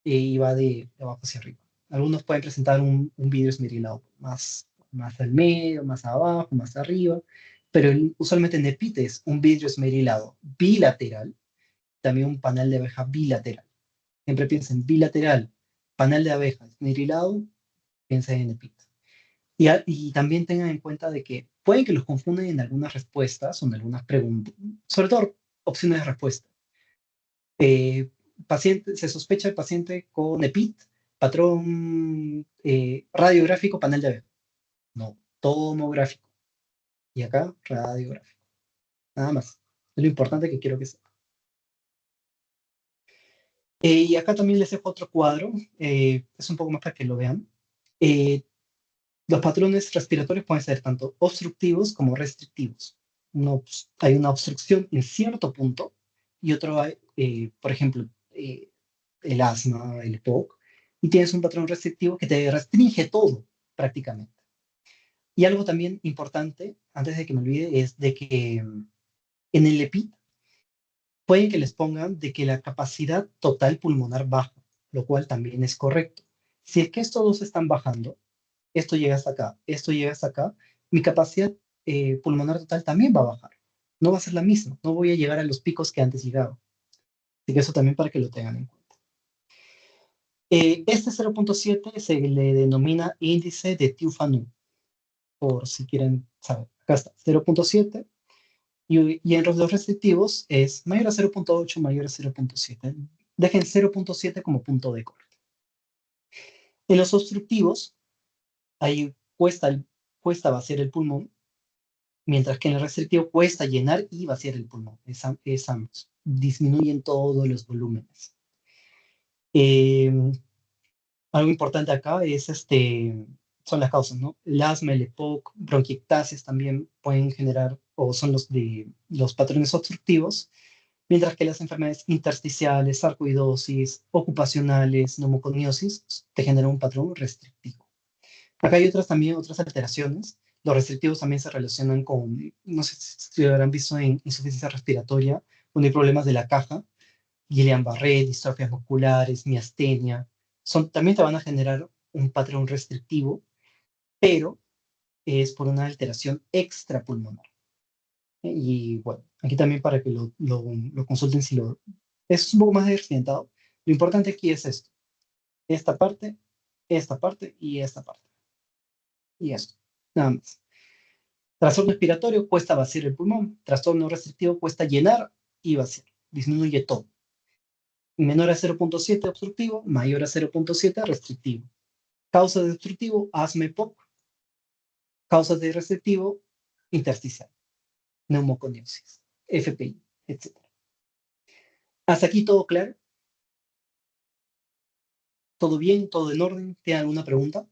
y va de abajo hacia arriba. Algunos pueden presentar un vidrio esmerilado más al medio, más abajo, más arriba, pero usualmente en EPIT es un vidrio esmerilado bilateral, también un panal de abeja bilateral. Siempre piensen bilateral, panal de abeja esmerilado, piensen en EPIT. Y también tengan en cuenta de que pueden que los confundan en algunas respuestas o en algunas preguntas, sobre todo opciones de respuesta. Se sospecha el paciente con EPIT, patrón radiográfico, panel de abeja. No, tomográfico. Y acá, radiográfico. Nada más. Es lo importante que quiero que sepa. Y acá también les dejo otro cuadro. Es un poco más para que lo vean. Eh, los patrones respiratorios pueden ser tanto obstructivos como restrictivos. Hay una obstrucción en cierto punto y otro hay, por ejemplo, el asma, el EPOC, y tienes un patrón restrictivo que te restringe todo prácticamente. Y algo también importante, antes de que me olvide, es de que en el EPIT pueden que les pongan de que la capacidad total pulmonar baja, lo cual también es correcto. Si es que estos dos están bajando, esto llega hasta acá, esto llega hasta acá, mi capacidad pulmonar total también va a bajar. No va a ser la misma, no voy a llegar a los picos que antes llegaba. Así que eso también para que lo tengan en cuenta. Este 0.7 se le denomina índice de Tiufanu, por si quieren saber. Acá está, 0.7. Y en los restrictivos es mayor a 0.8, mayor a 0.7. Dejen 0.7 como punto de corte. En los obstructivos, ahí cuesta vaciar el pulmón, mientras que en el restrictivo cuesta llenar y vaciar el pulmón. Es ambos. Disminuyen todos los volúmenes. Eh, Algo importante acá son las causas, ¿no? El asma, el EPOC, bronquiectasias también pueden generar, o son los patrones obstructivos, mientras que las enfermedades intersticiales, sarcoidosis, ocupacionales, neumoconiosis, te generan un patrón restrictivo. Acá hay otras alteraciones. Los restrictivos también se relacionan con, no sé si habrán visto en insuficiencia respiratoria, cuando hay problemas de la caja, Guillain-Barré, distrofias musculares, miastenia, también te van a generar un patrón restrictivo pero es por una alteración extrapulmonar. Y bueno, aquí también para que lo consulten si lo... Es un poco más accidentado. Lo importante aquí es esto. Esta parte y esta parte. Y esto. Nada más. Trastorno respiratorio cuesta vaciar el pulmón. Trastorno restrictivo cuesta llenar y vaciar. Disminuye todo. Menor a 0.7 obstructivo, mayor a 0.7 restrictivo. Causa de obstructivo, asma y POC. Causa de restrictivo, intersticial. Neumoconiosis, FPI, etc. ¿Hasta aquí todo claro? ¿Todo bien? ¿Todo en orden? ¿Tiene alguna pregunta?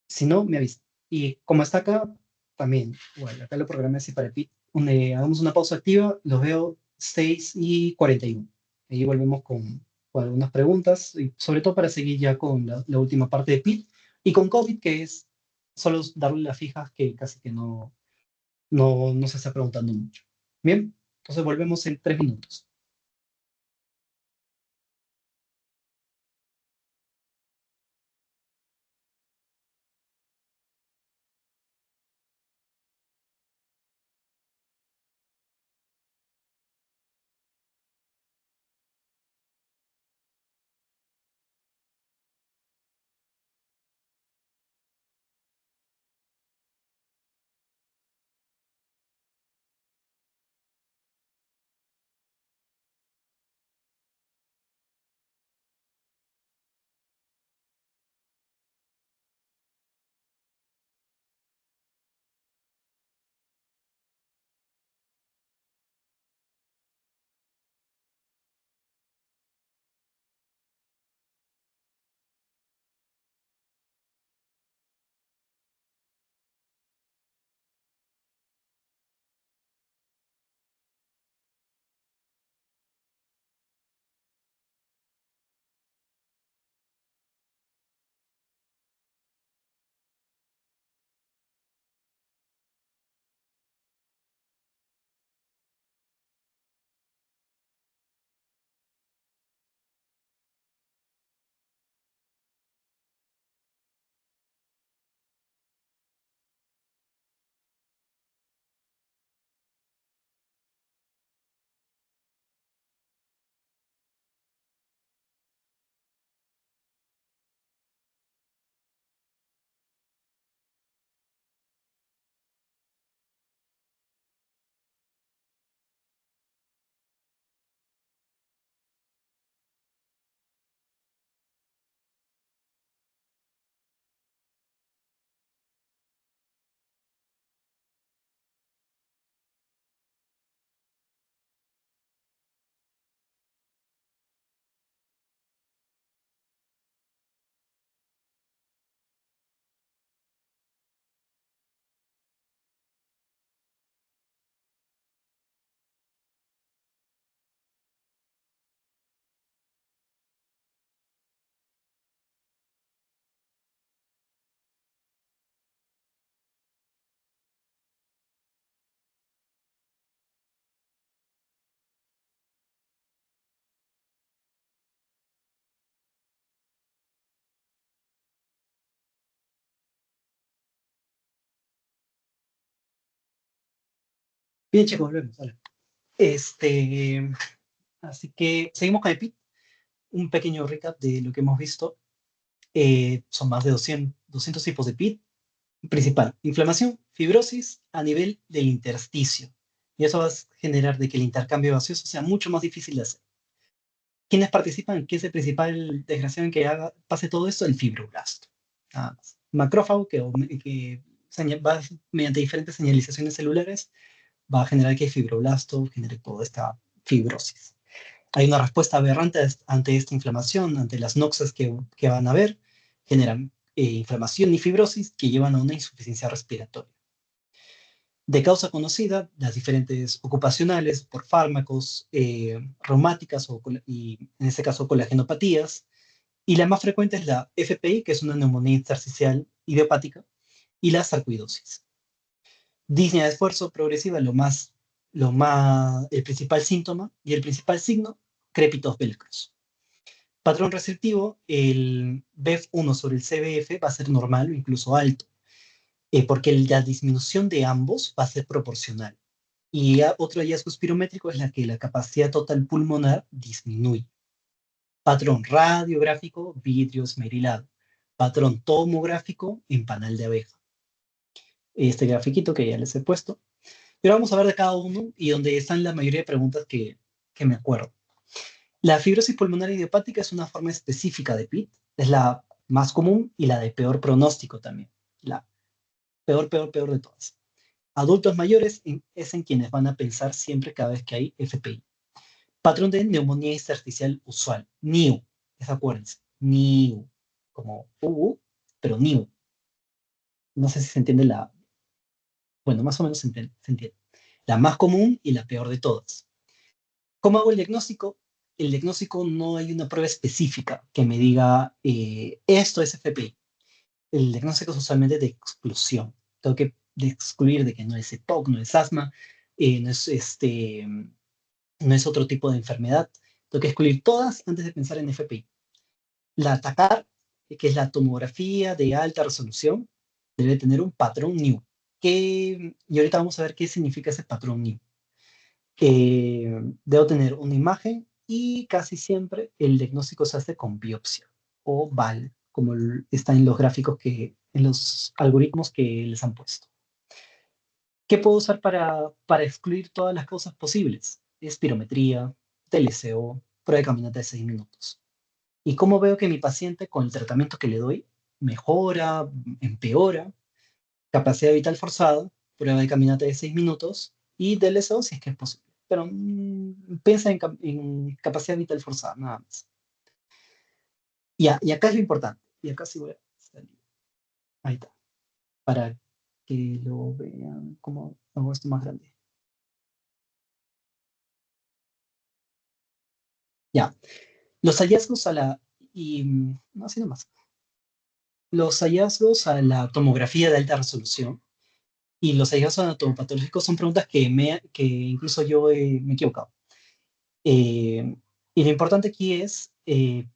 Si no, me avisa. Y como está acá, también, bueno, acá lo programé así para el PIT, donde hagamos una pausa activa, los veo 6:41. Ahí volvemos con algunas preguntas, y sobre todo para seguir ya con la última parte de PIT, y con COVID, que es solo darle las fijas que casi que no se está preguntando mucho. Bien, entonces volvemos en 3 minutos. Bien, chicos, volvemos. Vale. Así que seguimos con el PIT. Un pequeño recap de lo que hemos visto. Son más de 200 tipos de PIT. Principal, inflamación, fibrosis a nivel del intersticio. Y eso va a generar de que el intercambio gaseoso sea mucho más difícil de hacer. ¿Quiénes participan? ¿Qué es el principal desgraciado en que pase todo esto? El fibroblasto. Nada más. Macrófago que va mediante diferentes señalizaciones celulares va a generar que el fibroblasto genere toda esta fibrosis. Hay una respuesta aberrante ante esta inflamación, ante las noxas que van a haber, generan inflamación y fibrosis que llevan a una insuficiencia respiratoria. De causa conocida, las diferentes ocupacionales por fármacos, reumáticas y en este caso colagenopatías, y la más frecuente es la FPI, que es una neumonía intersticial idiopática, y la sarcoidosis. Disnea de esfuerzo progresiva, el principal síntoma y el principal signo, crépitos velcros. Patrón receptivo, el BEF1 sobre el CBF va a ser normal o incluso alto, porque la disminución de ambos va a ser proporcional. Y otro hallazgo espirométrico es la que la capacidad total pulmonar disminuye. Patrón radiográfico, vidrio esmerilado. Patrón tomográfico en panal de abeja. Este grafiquito que ya les he puesto. Pero vamos a ver de cada uno y donde están la mayoría de preguntas que me acuerdo. La fibrosis pulmonar idiopática es una forma específica de PIT. Es la más común y la de peor pronóstico también. La peor de todas. Adultos mayores es en quienes van a pensar siempre cada vez que hay FPI. Patrón de neumonía intersticial usual, NIU, acuérdense, NIU, como pero NIU. No sé si se entiende bueno, más o menos se entiende. La más común y la peor de todas. ¿Cómo hago el diagnóstico? El diagnóstico no hay una prueba específica que me diga esto es FPI. El diagnóstico es usualmente de exclusión. Tengo que excluir de que no es EPOC, no es asma, no es otro tipo de enfermedad. Tengo que excluir todas antes de pensar en FPI. La TACAR, que es la tomografía de alta resolución, debe tener un patrón NIU. Y ahorita vamos a ver qué significa ese patrón NIU. Debo tener una imagen y casi siempre el diagnóstico se hace con biopsia o VAL, como está en los gráficos en los algoritmos que les han puesto. ¿Qué puedo usar para excluir todas las causas posibles? Espirometría, TLCO, prueba de caminata de 6 minutos. ¿Y cómo veo que mi paciente con el tratamiento que le doy mejora, empeora? Capacidad vital forzada, prueba de caminata de 6 minutos y TLCO si es que es posible. Pero piensa en capacidad vital forzada, nada más. Y acá es lo importante. Y acá sí voy a salir. Ahí está. Para que lo vean como hago esto más grande. Ya. Los hallazgos a la... no, así nomás. Los hallazgos a la tomografía de alta resolución y los hallazgos anatomopatológicos son preguntas que incluso yo me he equivocado. Y lo importante aquí es el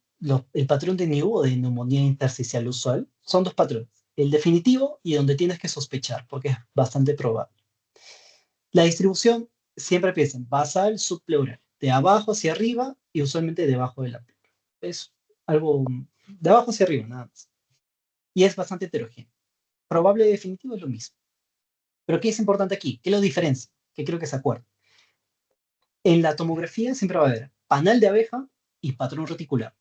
patrón de NIU o de neumonía intersticial usual. Son dos patrones, el definitivo y donde tienes que sospechar, porque es bastante probable. La distribución, siempre piensen, basal, subpleural, de abajo hacia arriba y usualmente debajo de la pleura. Es algo de abajo hacia arriba, nada más. Y es bastante heterogéneo. Probable y definitivo es lo mismo. Pero ¿qué es importante aquí? ¿Qué lo diferencia? Que creo que se acuerda. En la tomografía siempre va a haber panal de abeja y patrón reticular.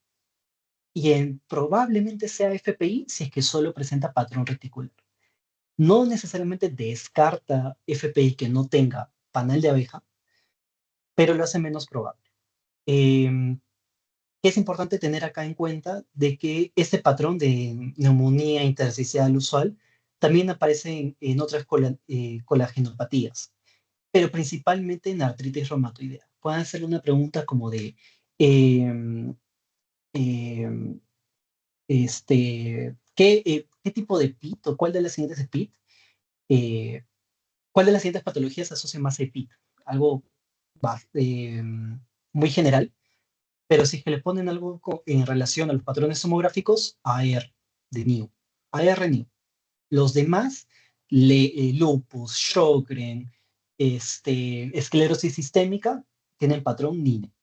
Y probablemente sea FPI si es que solo presenta patrón reticular. No necesariamente descarta FPI que no tenga panal de abeja, pero lo hace menos probable. Es importante tener acá en cuenta de que este patrón de neumonía intersticial usual también aparece en otras colagenopatías, pero principalmente en artritis reumatoidea. Pueden hacerle una pregunta como de, em, em, ¿qué tipo de PIT o cuál de las siguientes es PIT? Eh, ¿Cuál de las siguientes patologías se asocia más a PIT? Algo muy general, pero si es que le ponen algo en relación a los patrones tomográficos, AR de NIU, AR NIU. Los demás, lupus, Sjögren, esclerosis sistémica, tienen patrón NINE.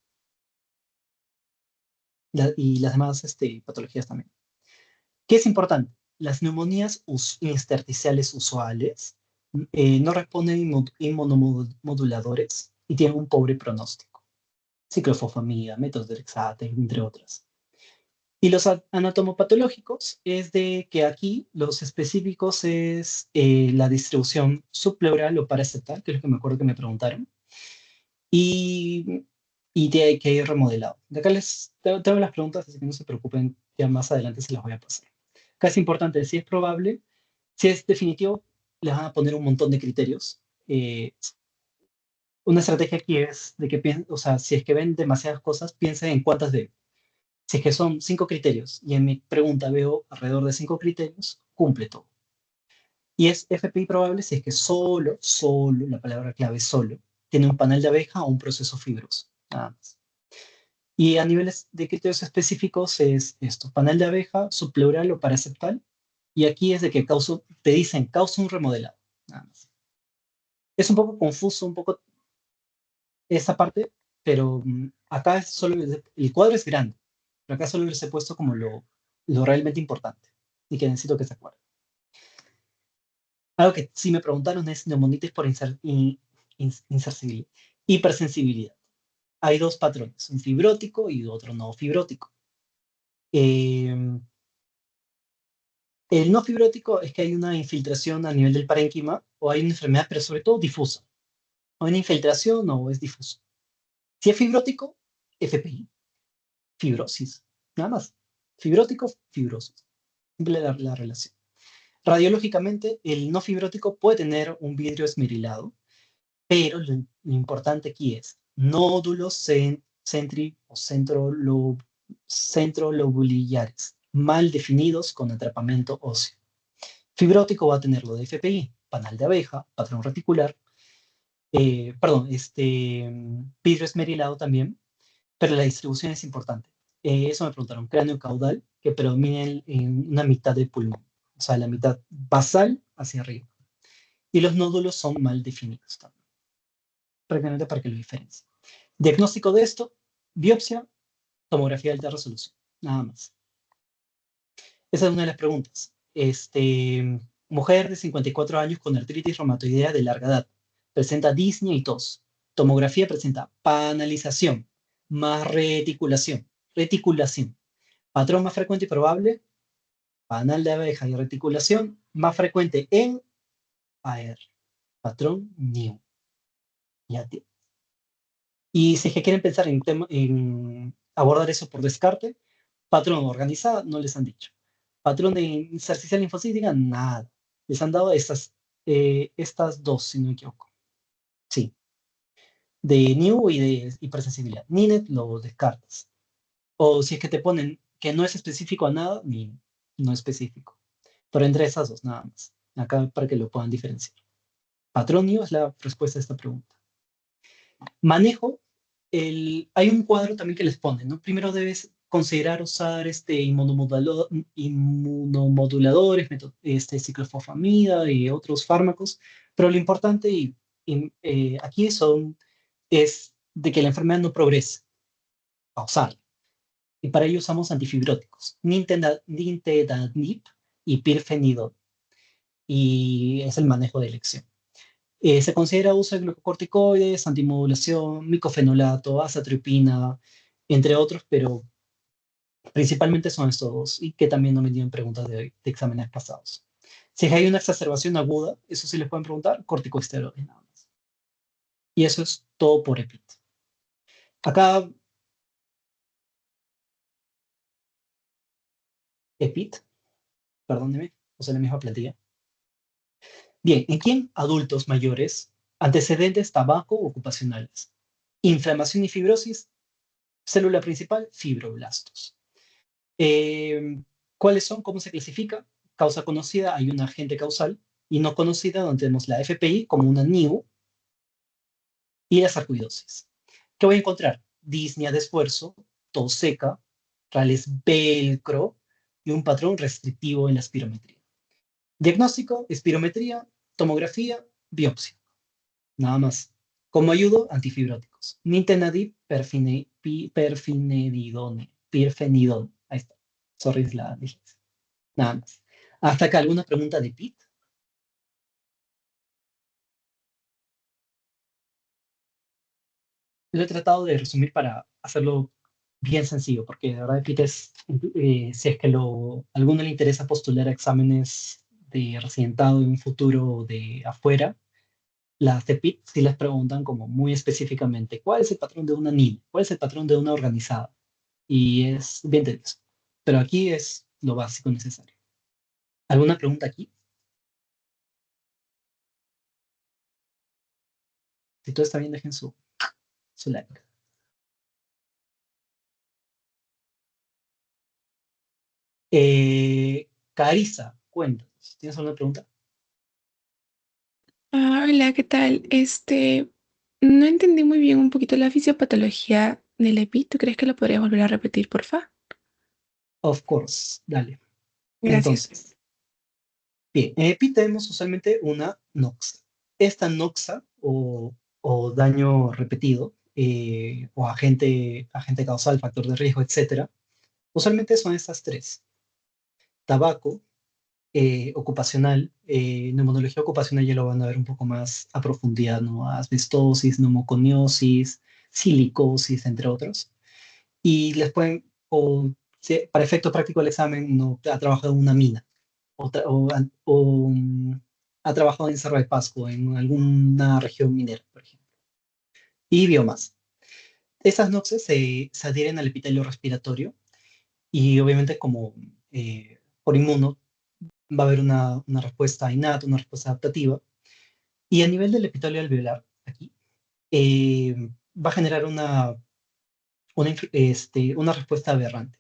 Y las demás patologías también. ¿Qué es importante? Las neumonías intersticiales usuales no responden inmunomoduladores y tienen un pobre pronóstico. Ciclofosfamida, metotrexate, entre otras. Y los anatomopatológicos es de que aquí los específicos es la distribución subpleural o paracetal, que es lo que me acuerdo que me preguntaron, y, y de que hay remodelado. De acá tengo las preguntas, así que no se preocupen, ya más adelante se las voy a pasar. Acá es importante, si es probable, si es definitivo, les van a poner un montón de criterios. Una estrategia aquí es de que, o sea, si es que ven demasiadas cosas, piensen en cuántas de. Si es que son 5 criterios y en mi pregunta veo alrededor de 5 criterios, cumple todo. Y es FPI probable si es que solo, la palabra clave solo, tiene un panel de abeja o un proceso fibroso, nada más. Y a niveles de criterios específicos es esto, panal de abeja, subpleural o paraceptal. Y aquí es de que te dicen causa un remodelado, nada más. Es un poco confuso, un poco esa parte, pero acá es solo el cuadro es grande, pero acá solo les he puesto como lo realmente importante y que necesito que se acuerden. Algo que sí me preguntaron es neumonitis por hipersensibilidad. Hay dos patrones, un fibrótico y otro no fibrótico. Eh, el no fibrótico es que hay una infiltración a nivel del parénquima o hay una enfermedad, pero sobre todo difusa. O una infiltración o es difuso. Si es fibrótico, FPI, fibrosis, nada más. Fibrótico, fibrosis. Simple la relación. Radiológicamente, el no fibrótico puede tener un vidrio esmerilado, pero lo importante aquí es nódulos o centrolobulillares, mal definidos con atrapamiento óseo. Fibrótico va a tener lo de FPI, panal de abeja, patrón reticular, vidrio esmerilado también, pero la distribución es importante. Eso me preguntaron, cráneo caudal, que predomina en una mitad del pulmón, o sea, la mitad basal hacia arriba. Y los nódulos son mal definidos también, prácticamente para que lo diferencie. Diagnóstico de esto, biopsia, tomografía de alta resolución, nada más. Esa es una de las preguntas. Mujer de 54 años con artritis reumatoidea de larga edad. Presenta disnea y tos. Tomografía presenta panalización más reticulación. Reticulación. Patrón más frecuente y probable, panal de abeja y reticulación más frecuente en AR. Patrón NIU. Ya y si es que quieren pensar en abordar eso por descarte, patrón organizado, no les han dicho. Patrón de inserción linfocítica, nada. Les han dado estas dos, si no me equivoco. Sí, de New y de hipersensibilidad. Ninet lo descartas. O si es que te ponen que no es específico a nada, ni no específico. Pero entre esas dos, nada más. Acá para que lo puedan diferenciar. Patrón New es la respuesta a esta pregunta. Manejo, hay un cuadro también que les pone, ¿no? Primero debes considerar usar inmunomoduladores, ciclofosfamida y otros fármacos, pero lo importante aquí es de que la enfermedad no progrese, pausar. Y para ello usamos antifibróticos, nintedanib y pirfenidone, y es el manejo de elección. Se considera uso de glucocorticoides, antimodulación, micofenolato, azatripina, entre otros, pero principalmente son estos dos y que también no me dieron preguntas de exámenes pasados. Si hay una exacerbación aguda, eso sí les pueden preguntar, corticosteroides nada más. Y eso es todo por EPIT. Acá, EPIT, perdóneme, o sea, la misma plantilla. Bien, ¿en quién? Adultos mayores, antecedentes tabaco ocupacionales, inflamación y fibrosis, célula principal, fibroblastos. ¿Cuáles son? ¿Cómo se clasifica? Causa conocida, hay una agente causal, y no conocida, donde tenemos la FPI como una NIU y la sarcoidosis. ¿Qué voy a encontrar? Disnea de esfuerzo, tos seca, rales velcro y un patrón restrictivo en la espirometría. Diagnóstico, espirometría, tomografía, biopsia. Nada más. Como ayudo, antifibróticos. Nintedanib, pirfenidone. Ahí está. Sorry, es la dije. Nada más. ¿Hasta acá alguna pregunta de Pete? Lo he tratado de resumir para hacerlo bien sencillo, porque de verdad Pete si es que alguno le interesa postular a exámenes de residentado en un futuro de afuera, las de PIT sí les preguntan como muy específicamente, ¿cuál es el patrón de una NIL? ¿Cuál es el patrón de una organizada? Y es bien tedioso. Pero aquí es lo básico necesario. ¿Alguna pregunta aquí? Si todo está bien, dejen su like. Carissa, cuéntanos. ¿Tienes alguna pregunta? Hola, ¿qué tal? No entendí muy bien un poquito la fisiopatología del EPI. ¿Tú crees que lo podrías volver a repetir, porfa? Of course, dale. Gracias. Entonces, bien, en EPI tenemos usualmente una noxa. Esta noxa o daño repetido o agente causal, factor de riesgo, etcétera, usualmente son estas tres. Tabaco, ocupacional, neumonología ocupacional ya lo van a ver un poco más a profundidad, ¿no? Asbestosis, neumoconiosis, silicosis, entre otros. Y les pueden, para efecto práctico del examen, no ha trabajado en una mina o ha trabajado en Cerro de Pasco, en alguna región minera, por ejemplo. Y biomasa. Esas noxes se adhieren al epitelio respiratorio y obviamente como por inmuno va a haber una respuesta innata, una respuesta adaptativa. Y a nivel del epitelio alveolar, aquí, va a generar una respuesta aberrante.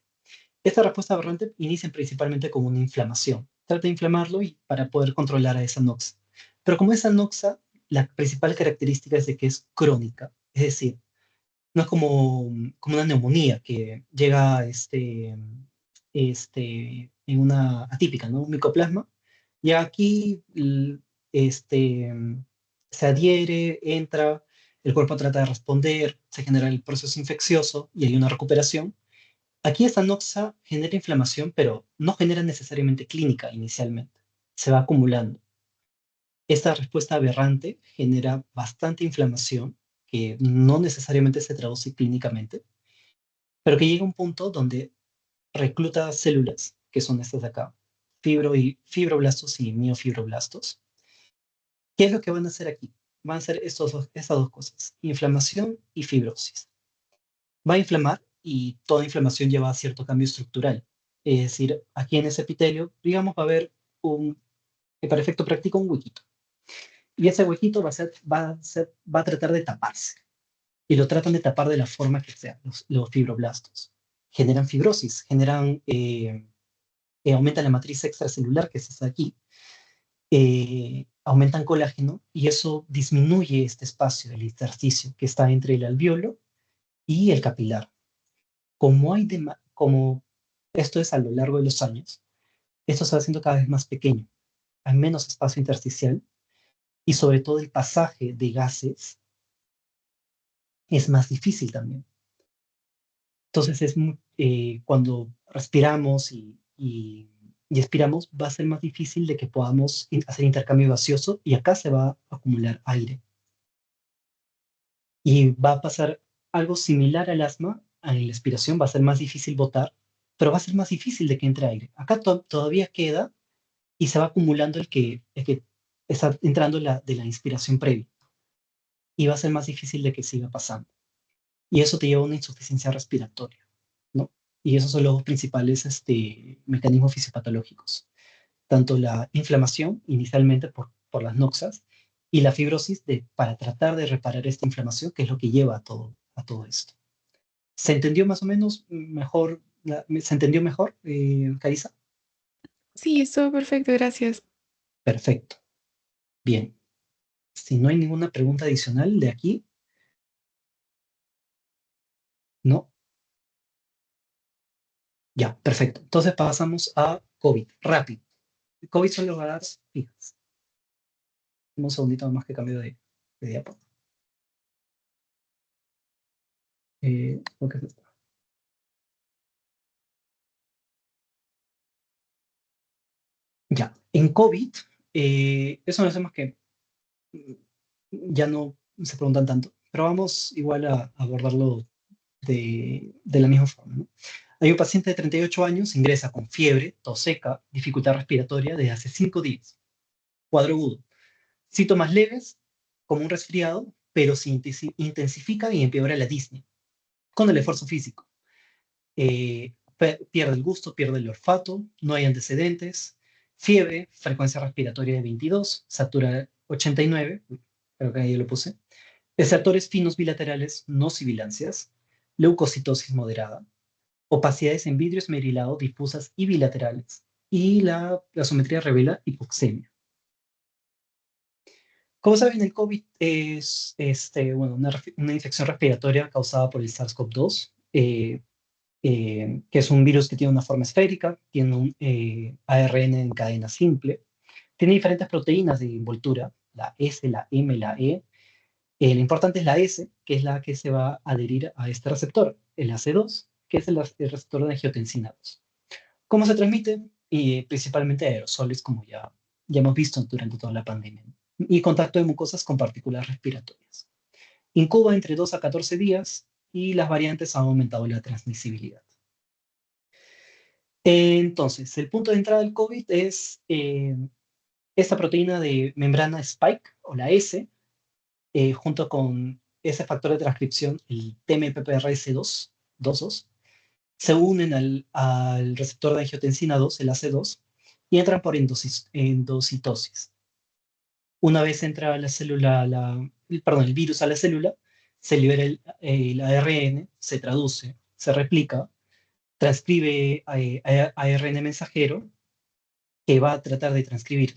Esta respuesta aberrante inicia principalmente con una inflamación. Trata de inflamarlo y para poder controlar a esa noxa. Pero como esa noxa, la principal característica es de que es crónica. Es decir, no es como una neumonía que llega en una atípica, ¿no? Un micoplasma. Y aquí este, se adhiere, entra, el cuerpo trata de responder, se genera el proceso infeccioso y hay una recuperación. Aquí esta noxa genera inflamación, pero no genera necesariamente clínica inicialmente. Se va acumulando. Esta respuesta aberrante genera bastante inflamación que no necesariamente se traduce clínicamente, pero que llega a un punto donde recluta células, que son estas de acá, fibroblastos y miofibroblastos. ¿Qué es lo que van a hacer aquí? Van a hacer estas dos cosas, inflamación y fibrosis. Va a inflamar y toda inflamación lleva a cierto cambio estructural. Es decir, aquí en ese epitelio, digamos, va a haber para efecto práctico, un huequito. Y ese huequito va a tratar de taparse. Y lo tratan de tapar de la forma que sea, los fibroblastos. Generan fibrosis, aumentan la matriz extracelular, que es esta de aquí, aumentan colágeno y eso disminuye este espacio, el intersticio, que está entre el alveolo y el capilar. Como esto es a lo largo de los años, esto se va haciendo cada vez más pequeño, hay menos espacio intersticial y sobre todo el pasaje de gases es más difícil también. Entonces cuando respiramos y expiramos va a ser más difícil de que podamos hacer intercambio gaseoso y acá se va a acumular aire. Y va a pasar algo similar al asma, en la expiración va a ser más difícil botar, pero va a ser más difícil de que entre aire. Acá todavía queda y se va acumulando el que está entrando de la inspiración previa. Y va a ser más difícil de que siga pasando. Y eso te lleva a una insuficiencia respiratoria, ¿no? Y esos son los principales mecanismos fisiopatológicos. Tanto la inflamación, inicialmente por las noxas, y la fibrosis para tratar de reparar esta inflamación, que es lo que lleva a todo esto. ¿Se entendió más o menos mejor? ¿Se entendió mejor, Carissa? Sí, estuvo perfecto, gracias. Perfecto. Bien. Si no hay ninguna pregunta adicional de aquí, ¿no? Ya, perfecto. Entonces pasamos a COVID, rápido. COVID son los radares fijas. Un segundito más que cambio de diapo. ¿Por qué es esto? Ya, en COVID, eso no hacemos que ya no se preguntan tanto, pero vamos igual a abordarlo de la misma forma, ¿no? Hay un paciente de 38 años, ingresa con fiebre, tos seca, dificultad respiratoria desde hace 5 días, cuadro agudo. Síntomas leves, como un resfriado, pero se intensifica y empeora la disnea con el esfuerzo físico. Pierde el gusto, pierde el olfato, no hay antecedentes, fiebre, frecuencia respiratoria de 22, satura 89, creo que ahí lo puse, desertores finos bilaterales no sibilancias, leucocitosis moderada, opacidades en vidrio esmerilado difusas y bilaterales, y la gasometría revela hipoxemia. Como saben, el COVID es bueno, una infección respiratoria causada por el SARS-CoV-2, que es un virus que tiene una forma esférica, tiene un ARN en cadena simple, tiene diferentes proteínas de envoltura, la S, la M, la E. Lo importante es la S, que es la que se va a adherir a este receptor, el AC2, que es el receptor de angiotensina 2. ¿Cómo se transmite? Principalmente aerosoles, como ya hemos visto durante toda la pandemia, ¿no? Y contacto de mucosas con partículas respiratorias. Incuba entre 2 a 14 días y las variantes han aumentado la transmisibilidad. Entonces, el punto de entrada del COVID es esta proteína de membrana spike, o la S, junto con ese factor de transcripción, el TMPRS2, se unen al receptor de angiotensina 2, el AC2, y entran por endocitosis. Una vez entra la célula, el virus a la célula, se libera el ARN, se traduce, se replica, transcribe ARN mensajero, que va a tratar de transcribir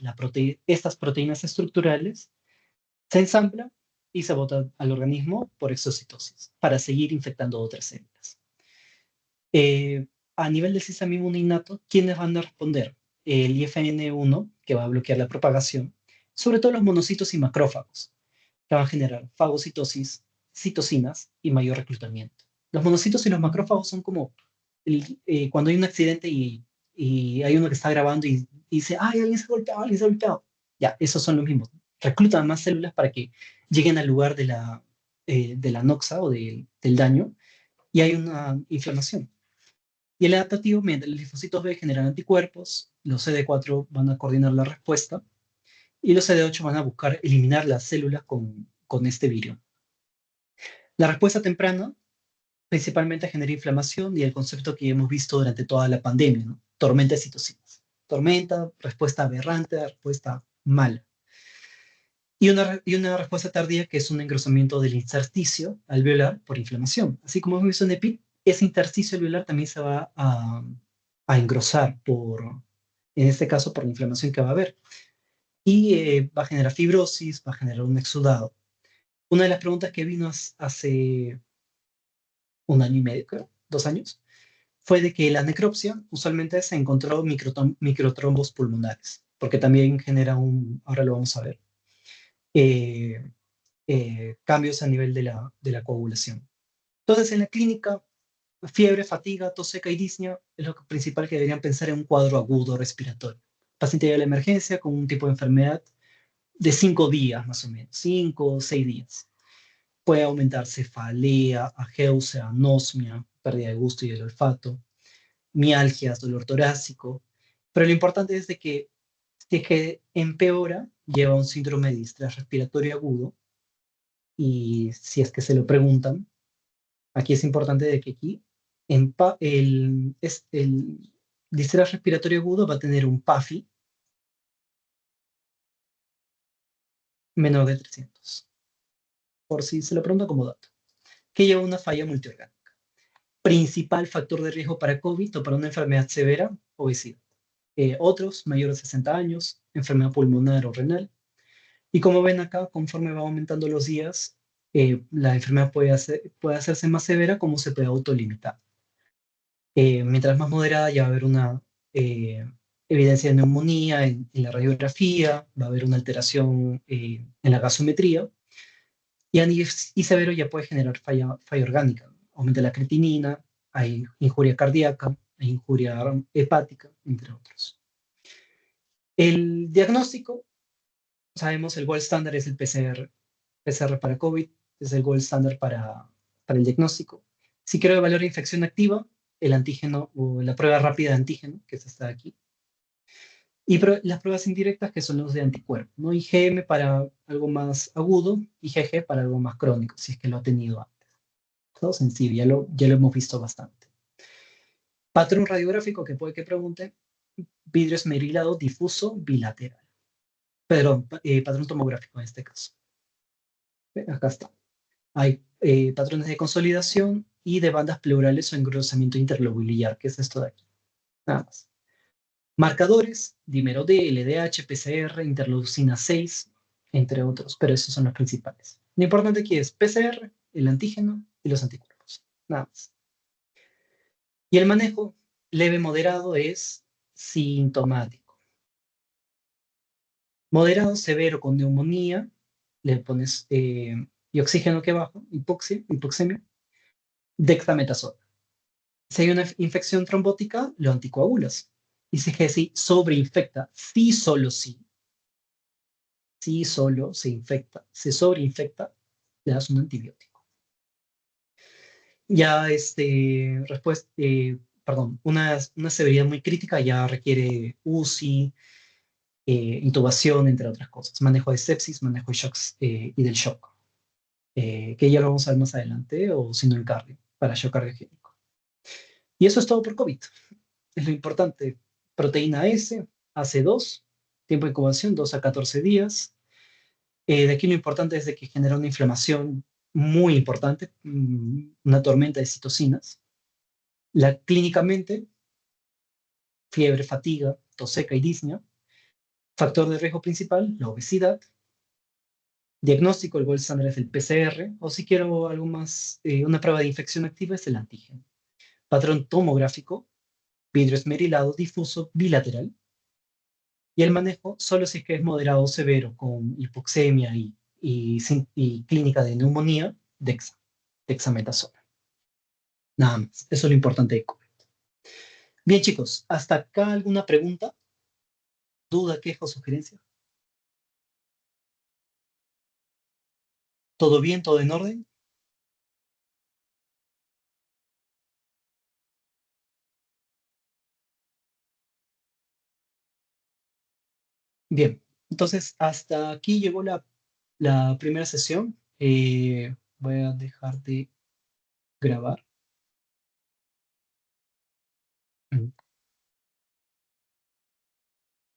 estas proteínas estructurales, se ensambla y se bota al organismo por exocitosis para seguir infectando otras células. A nivel del sistema inmune innato, ¿quiénes van a responder? El IFN1, que va a bloquear la propagación, sobre todo los monocitos y macrófagos, que van a generar fagocitosis, citocinas y mayor reclutamiento. Los monocitos y los macrófagos son como cuando hay un accidente y hay uno que está grabando y dice, ¡ay, alguien se ha golpeado, alguien se ha golpeado! Ya, esos son los mismos. Reclutan más células para que lleguen al lugar de la noxa o del daño y hay una inflamación. Y el adaptativo, mientras los linfocitos B generan anticuerpos, los CD4 van a coordinar la respuesta y los CD8 van a buscar eliminar las células con este virus. La respuesta temprana principalmente genera inflamación y el concepto que hemos visto durante toda la pandemia, ¿no? Tormenta de citocinas. Tormenta, respuesta aberrante, respuesta mala. Y una respuesta tardía que es un engrosamiento del intersticio alveolar por inflamación. Así como hemos visto en EPIC, ese intersticio alveolar también se va a engrosar en este caso, por la inflamación que va a haber. Y va a generar fibrosis, va a generar un exudado. Una de las preguntas que vino hace 1 año y medio, creo, 2 años, fue de que la necropsia usualmente se encontró microtrombos pulmonares, porque también genera ahora lo vamos a ver, eh, cambios a nivel de la coagulación. Entonces, en la clínica, fiebre, fatiga, tos seca y disnea es lo principal que deberían pensar en un cuadro agudo respiratorio. El paciente llega a la emergencia con un tipo de enfermedad de 5 días más o menos, 5 o 6 días. Puede aumentar cefalea, ageusia, anosmia, pérdida de gusto y del olfato, mialgias, dolor torácico. Pero lo importante es de que si es que empeora, lleva un síndrome de distrés respiratorio agudo. Y si es que se lo preguntan, aquí es importante de que aquí el distrés respiratorio agudo va a tener un PAFI menor de 300, por si se lo preguntan como dato, que lleva una falla multiorgánica. Principal factor de riesgo para COVID o para una enfermedad severa, obesidad. Otros, mayores de 60 años, enfermedad pulmonar o renal. Y como ven acá, conforme va aumentando los días, la enfermedad puede hacerse más severa como se puede autolimitar. Mientras más moderada ya va a haber una evidencia de neumonía en la radiografía, va a haber una alteración en la gasometría, y severo ya puede generar falla orgánica, ¿no? Aumenta la creatinina, hay injuria cardíaca, hay injuria hepática, entre otros. El diagnóstico, sabemos, el gold standard es el PCR para COVID, es el gold standard para el diagnóstico. Si quiero evaluar infección activa, el antígeno o la prueba rápida de antígeno, que está aquí. Y las pruebas indirectas, que son los de anticuerpos, ¿no? IgM para algo más agudo, IgG para algo más crónico, si es que lo ha tenido antes. Todo sencillo, ya lo hemos visto bastante. Patrón radiográfico que puede que pregunte, vidrio esmerilado difuso bilateral. Perdón, patrón tomográfico en este caso. Acá está. Hay patrones de consolidación y de bandas pleurales o engrosamiento interlobular, que es esto de aquí. Nada más. Marcadores, dímero D, LDH, PCR, interleucina 6, entre otros, pero esos son los principales. Lo importante aquí es PCR, el antígeno y los anticuerpos, nada más. Y el manejo leve moderado es sintomático. Moderado severo con neumonía, le pones y oxígeno que baja, hipoxemia, dexametasona. Si hay una infección trombótica, lo anticoagulas. Y si es que sí sobreinfecta, sí solo sí, sí solo se infecta, se sobreinfecta, le das un antibiótico. Ya una severidad muy crítica ya requiere UCI, intubación, entre otras cosas. Manejo de sepsis, manejo de shocks y del shock, que ya lo vamos a ver más adelante, o si no en cardio, para shock cardiogénico. Y eso es todo por COVID. Es lo importante. Proteína S, AC2, tiempo de incubación 2 a 14 días. De aquí lo importante es de que genera una inflamación muy importante, una tormenta de citocinas. Clínicamente, fiebre, fatiga, tos seca y disnea. Factor de riesgo principal, la obesidad. Diagnóstico, el gold standard es el PCR, o si quiero algo más, una prueba de infección activa es el antígeno. Patrón tomográfico, vidrio esmerilado difuso bilateral. Y el manejo, solo si es que es moderado o severo, con hipoxemia y clínica de neumonía, dexametasona. Nada más, eso es lo importante de COVID. Bien, chicos, ¿hasta acá alguna pregunta, duda, queja o sugerencia? ¿Todo bien, todo en orden? Bien, entonces hasta aquí llegó la primera sesión. Voy a dejar de grabar.